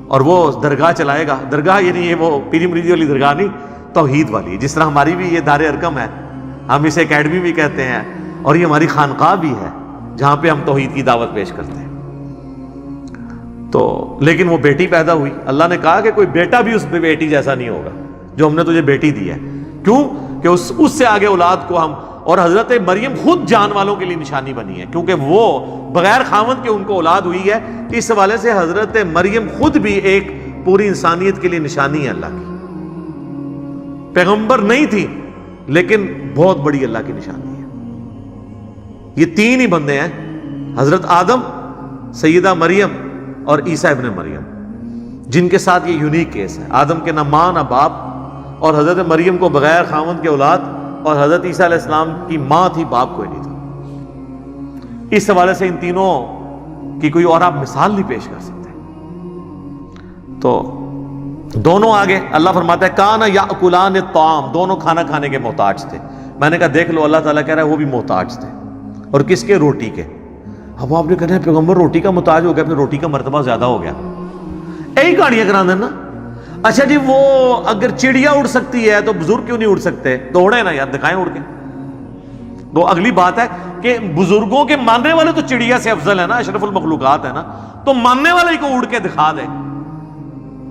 اور وہ درگاہ چلائے گا. درگاہ یعنی یہ وہ پیری مریدی والی درگاہ نہیں، توحید والی. جس طرح ہماری بھی یہ دار ارقم ہے، ہم اسے اکیڈمی بھی کہتے ہیں، اور یہ ہماری خانقاہ بھی ہے جہاں پہ ہم توحید کی دعوت پیش کرتے ہیں. تو لیکن وہ بیٹی پیدا ہوئی، اللہ نے کہا کہ کوئی بیٹا بھی اس بیٹی جیسا نہیں ہوگا جو ہم نے تجھے بیٹی دی ہے، کیوں کہ اس سے آگے اولاد کو ہم، اور حضرت مریم خود جان والوں کے لیے نشانی بنی ہے کیونکہ وہ بغیر خاوند کے ان کو اولاد ہوئی ہے، اس حوالے سے حضرت مریم خود بھی ایک پوری انسانیت کے لیے نشانی ہے اللہ کی، پیغمبر نہیں تھی لیکن بہت بڑی اللہ کی نشانی ہے۔ یہ تین ہی بندے ہیں، حضرت آدم، سیدہ مریم اور عیسیٰ ابن مریم، جن کے ساتھ یہ یونیک کیس ہے۔ آدم کے نہ ماں نہ باپ، اور حضرت مریم کو بغیر خاوند کے اولاد، اور حضرت عیسیٰ علیہ السلام کی ماں تھی، باپ کوئی نہیں تھا۔ اس حوالے سے ان تینوں کی کوئی اور آپ مثال نہیں پیش کر سکتے۔ تو دونوں آگے اللہ فرماتا ہے کانا یاکلان الطعام، دونوں کھانا کھانے کے محتاج تھے۔ میں نے کہا دیکھ لو، اللہ تعالیٰ کہہ رہا ہے وہ بھی محتاج تھے، اور کس کے؟ روٹی کے۔ اب آپ نے کہنا ہے پیغمبر روٹی کا محتاج ہو گیا، پھر روٹی کا مرتبہ زیادہ ہو گیا، یہی کہانیاں کرا دینا۔ اچھا جی، وہ اگر چڑیا اڑ سکتی ہے تو بزرگ کیوں نہیں اڑ سکتے؟ تو اڑے نا یار، دکھائیں اڑ کے۔ تو اگلی بات ہے کہ بزرگوں کے ماننے والے تو چڑیا سے افضل ہے نا، اشرف المخلوقات ہے نا، تو ماننے والے کو اڑ کے دکھا دے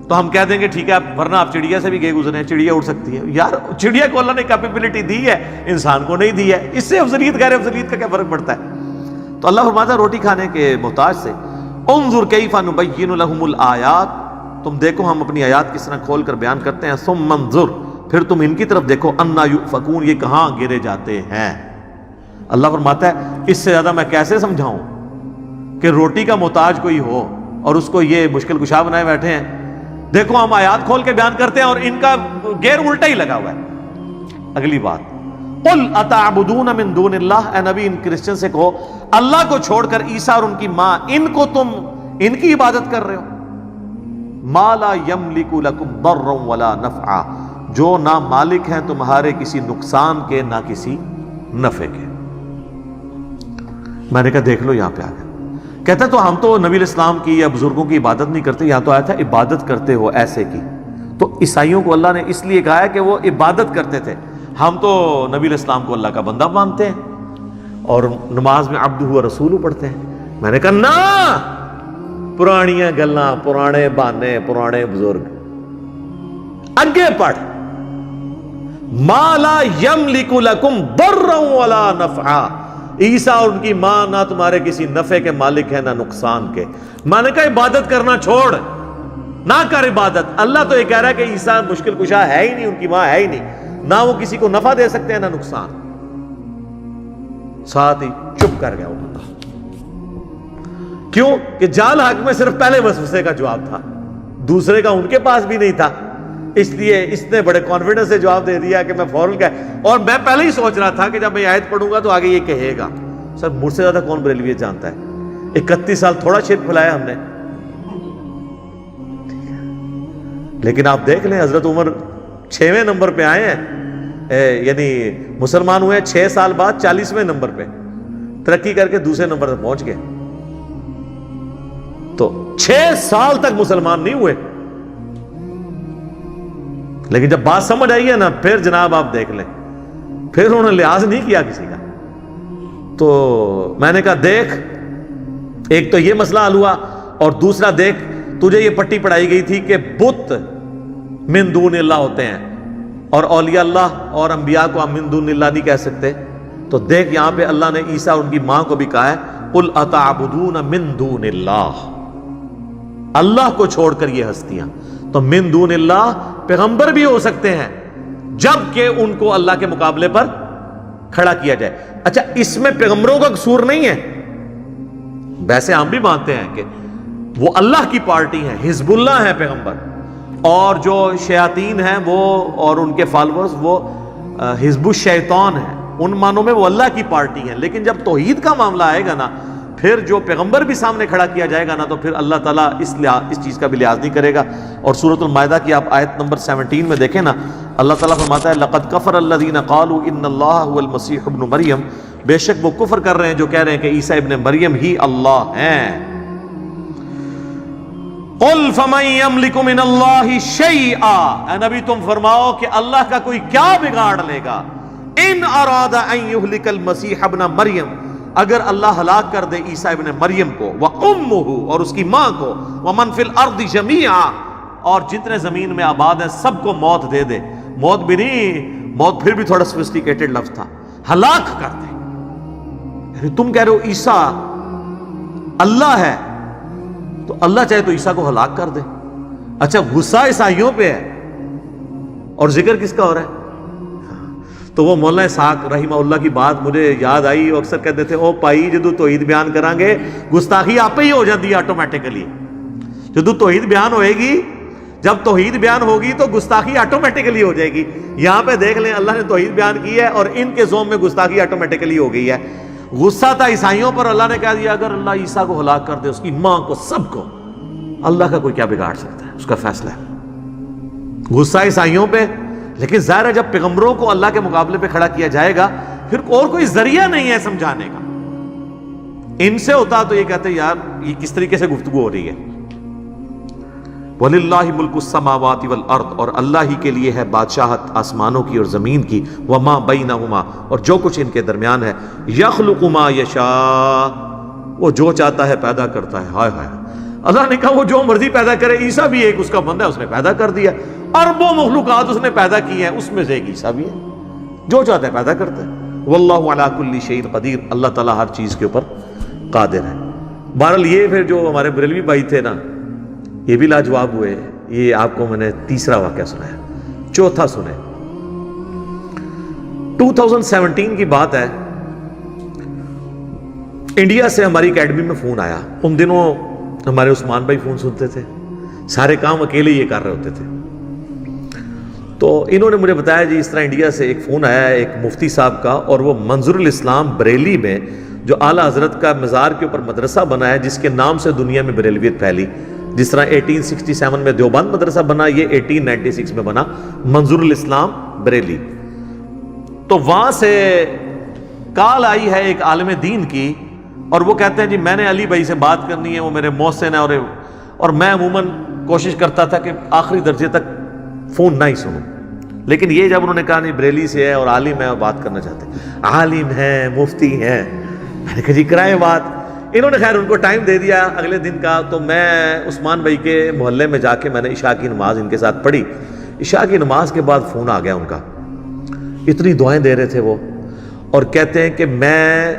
تو ہم کہہ دیں گے ٹھیک ہے، ورنہ آپ چڑیا سے بھی گئے گزرے ہیں، چڑیا اڑ سکتی ہے۔ یار چڑیا کو اللہ نے کیپیبلٹی دی ہے، انسان کو نہیں دی ہے، اس سے افضلیت غیر افضلیت کا کیا فرق پڑتا ہے؟ تو اللہ فرماتا ہے روٹی کھانے کے محتاج سے۔ انظر کیف نبین لهم الآیات، تم دیکھو ہم اپنی آیات کس طرح کھول کر بیان کرتے ہیں۔ ثم انظر، پھر تم ان کی طرف دیکھو، انا یؤفکون، یہ کہاں گرے جاتے ہیں۔ اللہ فرماتا ہے اس سے زیادہ میں کیسے سمجھاؤں کہ روٹی کا محتاج کوئی ہو اور اس کو یہ مشکل کشا بنائے بیٹھے ہیں۔ دیکھو ہم آیات کھول کے بیان کرتے ہیں اور ان کا گیر الٹا ہی لگا ہوا ہے۔ اگلی بات، قل اتعبدون من دون اللہ، اے نبی ان کرسچن سے کہو اللہ کو چھوڑ کر عیسیٰ اور ان کی ماں، ان کو تم ان کی عبادت کر رہے ہو۔ ما لا یملک لکم ضرا ولا نفعا، جو نہ مالک ہیں تمہارے کسی نقصان کے نہ کسی نفع کے۔ میں نے کہا دیکھ لو یہاں پہ آ گیا، کہتا تو ہم تو نبی الاسلام کی یا بزرگوں کی عبادت نہیں کرتے، یہاں تو آیا تھا عبادت کرتے ہو ایسے کی۔ تو عیسائیوں کو اللہ نے اس لیے کہا ہے کہ وہ عبادت کرتے تھے، ہم تو نبی الاسلام کو اللہ کا بندہ مانتے ہیں اور نماز میں عبدہ و رسولہ پڑھتے ہیں۔ میں نے کہا نا، پرانیاں گلاں، پرانے بہانے، پرانے بزرگ، اگے پڑھ، ما لا یملک لکم ضرا ولا نفعا، عیسیٰ اور ان کی ماں نہ تمہارے کسی نفع کے مالک ہے نہ نقصان کے۔ میں نے کہا عبادت کرنا چھوڑ، نہ کر عبادت۔ اللہ تو یہ کہہ رہا ہے کہ عیسیٰ مشکل کشا ہے ہی نہیں، ان کی ماں ہے ہی نہیں، نہ وہ کسی کو نفع دے سکتے ہیں نہ نقصان۔ ساتھ ہی چپ کر گیا وہ بندہ، کیوں کہ جال حق میں صرف پہلے وسوسے کا جواب تھا، دوسرے کا ان کے پاس بھی نہیں تھا، اس لیے اس نے بڑے کانفیڈنس سے جواب دے دیا کہ میں فوراً کہہ، اور میں پہلے ہی سوچ رہا تھا کہ جب میں آیت پڑھوں گا تو آگے یہ کہے گا۔ سر مجھ سے زیادہ کون بریلوی جانتا ہے، 31 سال تھوڑا شرک پھیلایا ہم نے، لیکن آپ دیکھ لیں حضرت عمر 6ویں نمبر پہ آئے ہیں، یعنی مسلمان ہوئے 6 سال بعد 40ویں نمبر پہ ترقی کر کے دوسرے نمبر تک پہنچ گئے۔ تو 6 سال تک مسلمان نہیں ہوئے، لیکن جب بات سمجھ آئی ہے نا، پھر جناب آپ دیکھ لیں، پھر انہوں نے لحاظ نہیں کیا کسی کا۔ تو میں نے کہا دیکھ، ایک تو یہ مسئلہ حل ہوا، اور دوسرا دیکھ تجھے یہ پٹی پڑھائی گئی تھی کہ بت من دون اللہ ہوتے ہیں اور اولیاء اللہ اور انبیاء کو ہم من دون اللہ نہیں کہہ سکتے۔ تو دیکھ یہاں پہ اللہ نے عیسیٰ اور ان کی ماں کو بھی کہا ہے قل اتعبدون من دون اللہ، اللہ کو چھوڑ کر یہ ہستیاں۔ تو من دون اللہ پیغمبر بھی ہو سکتے ہیں جب کہ ان کو اللہ کے مقابلے پر کھڑا کیا جائے۔ اچھا اس میں پیغمبروں کا قصور نہیں ہے، ویسے ہم بھی مانتے ہیں کہ وہ اللہ کی پارٹی ہیں، حزب اللہ ہیں پیغمبر، اور جو شیاطین ہیں وہ اور ان کے فالورز وہ حزب الشیطان ہیں، ان معنوں میں وہ اللہ کی پارٹی ہیں۔ لیکن جب توحید کا معاملہ آئے گا نا، پھر جو پیغمبر بھی سامنے کھڑا کیا جائے گا نا، تو پھر اللہ تعالیٰ اس چیز کا بھی لحاظ نہیں کرے گا۔ اور سورۃ المائدہ کی آپ آیت نمبر 17 میں دیکھیں نا، اللہ تعالیٰ فرماتا ہے لقد کفر الذین قالوا ان اللہ هو المسیح ابن مریم، بے شک وہ کفر کر رہے ہیں جو کہہ رہے ہیں کہ عیسیٰ ابن مریم ہی اللہ ہیں۔ قل فمن یملک من اللہ شیئا، اے نبی تم فرماؤ کہ اللہ کا کوئی کیا بگاڑ لے گا، ان اراد ان یہلک المسیح ابن مریم، اگر اللہ ہلاک کر دے عیسیٰ ابن مریم کو وَأُمُّهُ اور اس کی ماں کو وَمَن فِي الْأَرْضِ جَمِيعًا اور جتنے زمین میں آباد ہیں سب کو موت دے دے. موت بھی نہیں، موت پھر بھی تھوڑا سوفسٹیکیٹڈ لفظ تھا، ہلاک کر دے. یعنی تم کہہ رہے ہو عیسیٰ اللہ ہے، تو اللہ چاہے تو عیسیٰ کو ہلاک کر دے. اچھا غصہ عیسائیوں پہ ہے اور ذکر کس کا ہو رہا ہے؟ تو وہ مولانا اسحاق رحمہ اللہ کی بات مجھے یاد آئی. وہ اکثر کہتے تھے او پائی جدو توحید بیان کریں گے گستاخی آپ ہی ہو جاتی ہے آٹومیٹیکلی. جدو توحید بیان ہوئے گی، جب توحید بیان ہوگی تو گستاخی آٹومیٹیکلی ہو جائے گی. یہاں پہ دیکھ لیں اللہ نے توحید بیان کی ہے اور ان کے زوم میں گستاخی آٹومیٹیکلی ہو گئی ہے. غصہ تھا عیسائیوں پر، اللہ نے کہہ دیا اگر اللہ عیسیٰ کو ہلاک کر دے، اس کی ماں کو، سب کو، اللہ کا کوئی کیا بگاڑ سکتا ہے؟ اس کا فیصلہ ہے. غصہ عیسائیوں پہ، لیکن ظاہر ہے جب پیغمبروں کو اللہ کے مقابلے پہ کھڑا کیا جائے گا پھر اور کوئی ذریعہ نہیں ہے سمجھانے کا. ان سے ہوتا تو یہ کہتے یار یہ کس طریقے سے گفتگو ہو رہی ہے. وَلِلَّهِ مُلْكُ السَّمَاوَاتِ وَالْأَرْضِ اور اللہ ہی کے لیے ہے بادشاہت آسمانوں کی اور زمین کی، وَمَا بَيْنَهُمَا اور جو کچھ ان کے درمیان ہے. يَخْلُقُ مَا يَشَاءُ وہ جو چاہتا ہے پیدا کرتا ہے. ہائے ہائے، اللہ نے کہا وہ جو مرضی پیدا کرے. عیسیٰ بھی ایک اس کا بندہ ہے، اس نے پیدا کر دیا. اربوں مخلوقات اس نے پیدا کی ہیں، اس میں سے ایک عیسیٰ بھی ہے. جو چاہتا ہے پیدا کرتا ہے. وَاللَّهُ عَلَىٰ كُلِّ شَيْءٍ قَدِيرٌ اللہ تعالیٰ ہر چیز کے اوپر قادر ہے. بہرحال یہ پھر جو ہمارے بریلوی بھائی تھے نا یہ بھی لاجواب ہوئے. یہ آپ کو میں نے تیسرا واقعہ سنایا. چوتھا سنیں. 2017 کی بات ہے، انڈیا سے ہماری اکیڈمی میں فون آیا. ان دنوں ہمارے عثمان بھائی فون سنتے تھے، سارے کام اکیلے یہ کر رہے ہوتے تھے. تو انہوں نے مجھے بتایا جی اس طرح انڈیا سے ایک فون آیا ہے ایک مفتی صاحب کا، اور وہ منظر الاسلام بریلی میں جو اعلیٰ حضرت کا مزار کے اوپر مدرسہ بنا ہے جس کے نام سے دنیا میں بریلویت پھیلی. جس طرح 1867 میں دیوبند مدرسہ بنا، یہ 1896 میں بنا منظر الاسلام بریلی. تو وہاں سے کال آئی ہے ایک عالم دین کی، اور وہ کہتے ہیں جی میں نے علی بھائی سے بات کرنی ہے، وہ میرے محسن ہے، اور میں عموماً کوشش کرتا تھا کہ آخری درجے تک فون نہ ہی سنوں. لیکن یہ جب انہوں نے کہا نہیں بریلی سے ہے اور عالم ہے اور بات کرنا چاہتے ہیں، عالم ہیں مفتی ہیں، میں نے کہا جی کرائیں بات. انہوں نے خیر ان کو ٹائم دے دیا اگلے دن کا. تو میں عثمان بھائی کے محلے میں جا کے میں نے عشاء کی نماز ان کے ساتھ پڑھی. عشاء کی نماز کے بعد فون آ گیا ان کا. اتنی دعائیں دے رہے تھے وہ، اور کہتے ہیں کہ میں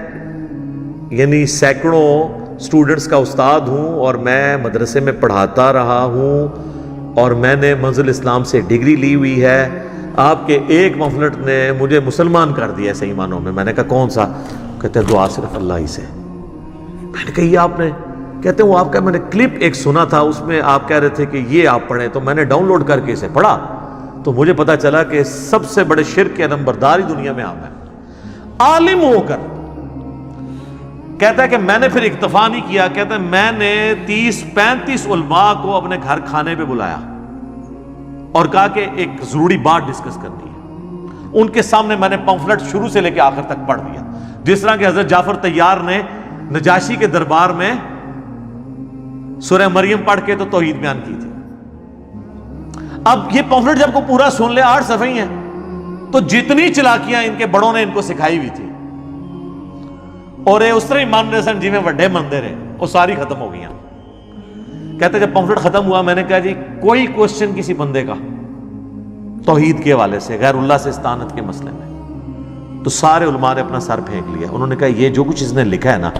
یعنی سینکڑوں سٹوڈنٹس کا استاد ہوں اور میں مدرسے میں پڑھاتا رہا ہوں اور میں نے منزل اسلام سے ڈگری لی ہوئی ہے. آپ کے ایک پمفلٹ نے مجھے مسلمان کر دیا صحیح معنوں میں. میں نے کہا کون سا؟ کہتے ہیں دعا صرف اللہ ہی سے. میں نے کہا یہ آپ نے؟ کہتے ہیں وہ آپ کا میں نے کلپ ایک سنا تھا، اس میں آپ کہہ رہے تھے کہ یہ آپ پڑھیں، تو میں نے ڈاؤن لوڈ کر کے اسے پڑھا تو مجھے پتا چلا کہ سب سے بڑے شرک کے نمبرداری دنیا میں آپ ہے. عالم ہو کر کہتا ہے کہ میں نے پھر اکتفا نہیں کیا. کہتا ہے میں نے 30-35 علماء کو اپنے گھر کھانے پہ بلایا اور کہا کہ ایک ضروری بات ڈسکس کرنی ہے. ان کے سامنے میں نے پمفلٹ شروع سے لے کے آخر تک پڑھ دیا. جس طرح کہ حضرت جعفر طیار نے نجاشی کے دربار میں سورہ مریم پڑھ کے تو توحید بیان کی تھی. اب یہ پمفلٹ جب کو پورا سن لے 8 صفحے ہیں تو جتنی چلاکیاں ان کے بڑوں نے ان کو سکھائی ہوئی تھی اور اس طرح ایمان سن جی میں وڈے مندر ہیں وہ ساری ختم ہو گئی. کہتے جب پمفلٹ ختم ہوا میں نے کہا جی کوئی کوشچن کسی بندے کا توحید کے حوالے سے غیر اللہ سے استعانت کے مسئلے میں؟ تو سارے علماء نے اپنا سر پھینک لیا. انہوں نے کہا یہ جو کچھ اس نے لکھا ہے نا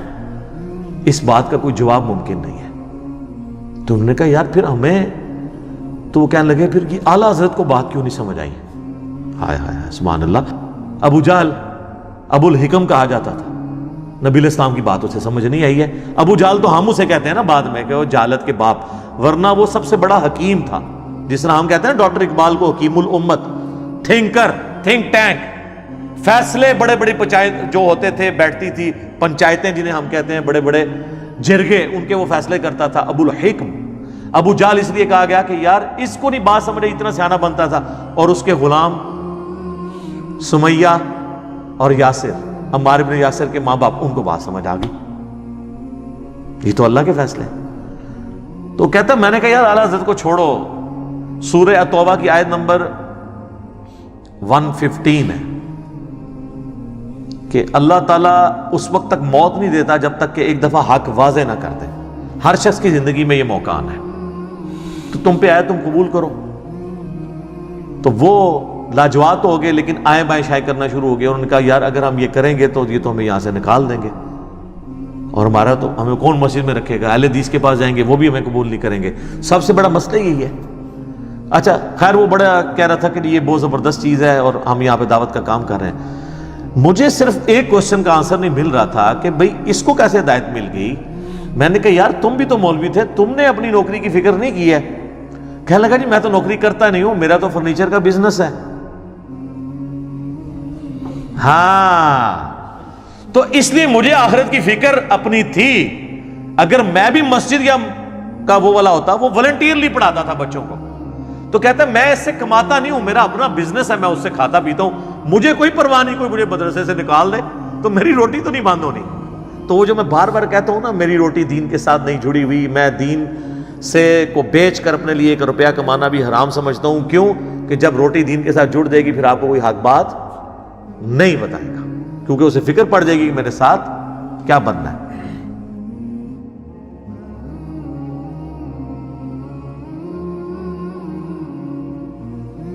اس بات کا کوئی جواب ممکن نہیں ہے. تو انہوں نے کہا یار پھر ہمیں، تو وہ کہنے لگے پھر کہ اعلیٰ حضرت کو بات کیوں نہیں سمجھ آئی؟ ہائے ہائے سبحان اللہ. ابو جہل ابو الحکم کہا جاتا تھا، نبی علیہ السلام کی بات اسے سمجھ نہیں آئی ہے. ابو جہل تو ہم اسے کہتے ہیں نا بعد میں کہ وہ جہالت کے باپ، ورنہ وہ سب سے بڑا حکیم تھا. جس طرح ہم کہتے ہیں ڈاکٹر اقبال کو حکیم الامت، تھنکر، تھنک ٹینک، فیصلے بڑے بڑے پنچایت جو ہوتے تھے بیٹھتی تھی پنچایتیں جنہیں ہم کہتے ہیں بڑے بڑے جرگے، ان کے وہ فیصلے کرتا تھا ابو الحکم. ابو جہل اس لیے کہا گیا کہ یار اس کو نہیں بات سمجھے، اتنا سیانہ بنتا تھا. اور اس کے غلام سمیہ اور یاسر، عمار ابن یاسر کے ماں باپ، ان کو بات سمجھ آ گئی. یہ تو اللہ کے فیصلے. تو کہتا میں نے کہا یار اعلیٰ حضرت کو چھوڑو. سورہ التوبہ کی آیت نمبر 115 ہے. کہ اللہ تعالیٰ اس وقت تک موت نہیں دیتا جب تک کہ ایک دفعہ حق واضح نہ کر دے. ہر شخص کی زندگی میں یہ موقع آنا ہے. تو تم پہ آئے، تم قبول کرو. تو وہ لاجواب تو ہو گئے، لیکن آئیں بائیں شائع کرنا شروع ہو گئے. انہوں نے کہا یار اگر ہم یہ کریں گے تو یہ تو ہمیں یہاں سے نکال دیں گے، اور ہمارا تو ہمیں کون مسجد میں رکھے گا. اہل حدیث کے پاس جائیں گے وہ بھی ہمیں قبول نہیں کریں گے. سب سے بڑا مسئلہ یہی ہے. اچھا خیر، وہ بڑا کہہ رہا تھا کہ یہ بہت زبردست چیز ہے اور ہم یہاں پہ دعوت کا کام کر رہے ہیں. مجھے صرف ایک کوشچن کا آنسر نہیں مل رہا تھا کہ بھئی اس کو کیسے ہدایت مل گئی. میں نے کہا یار تم بھی تو مولوی تھے، تم نے اپنی نوکری کی فکر نہیں کی ہے. کہنے لگا جی میں تو نوکری کرتا نہیں ہوں، میرا تو فرنیچر کا بزنس ہے. ہاں تو اس لیے مجھے آخرت کی فکر اپنی تھی. اگر میں بھی مسجد یا کا وہ والا ہوتا، وہ والنٹیئرلی پڑھاتا تھا بچوں کو. تو کہتا ہے میں اس سے کماتا نہیں ہوں، میرا اپنا بزنس ہے، میں اس سے کھاتا پیتا ہوں، مجھے کوئی پرواہ نہیں، کوئی مجھے مدرسے سے نکال دے تو میری روٹی تو نہیں بند ہونی. تو وہ جو میں بار بار کہتا ہوں نا، میری روٹی دین کے ساتھ نہیں جڑی ہوئی، میں دین سے کو بیچ کر اپنے لیے 1 روپیہ کمانا بھی حرام سمجھتا ہوں. کیوں کہ جب روٹی دین کے ساتھ جڑ جائے گی پھر آپ کو کوئی حق بات نہیں بتائے گا، کیونکہ اسے فکر پڑ جائے گی کہ میرے ساتھ کیا بننا ہے.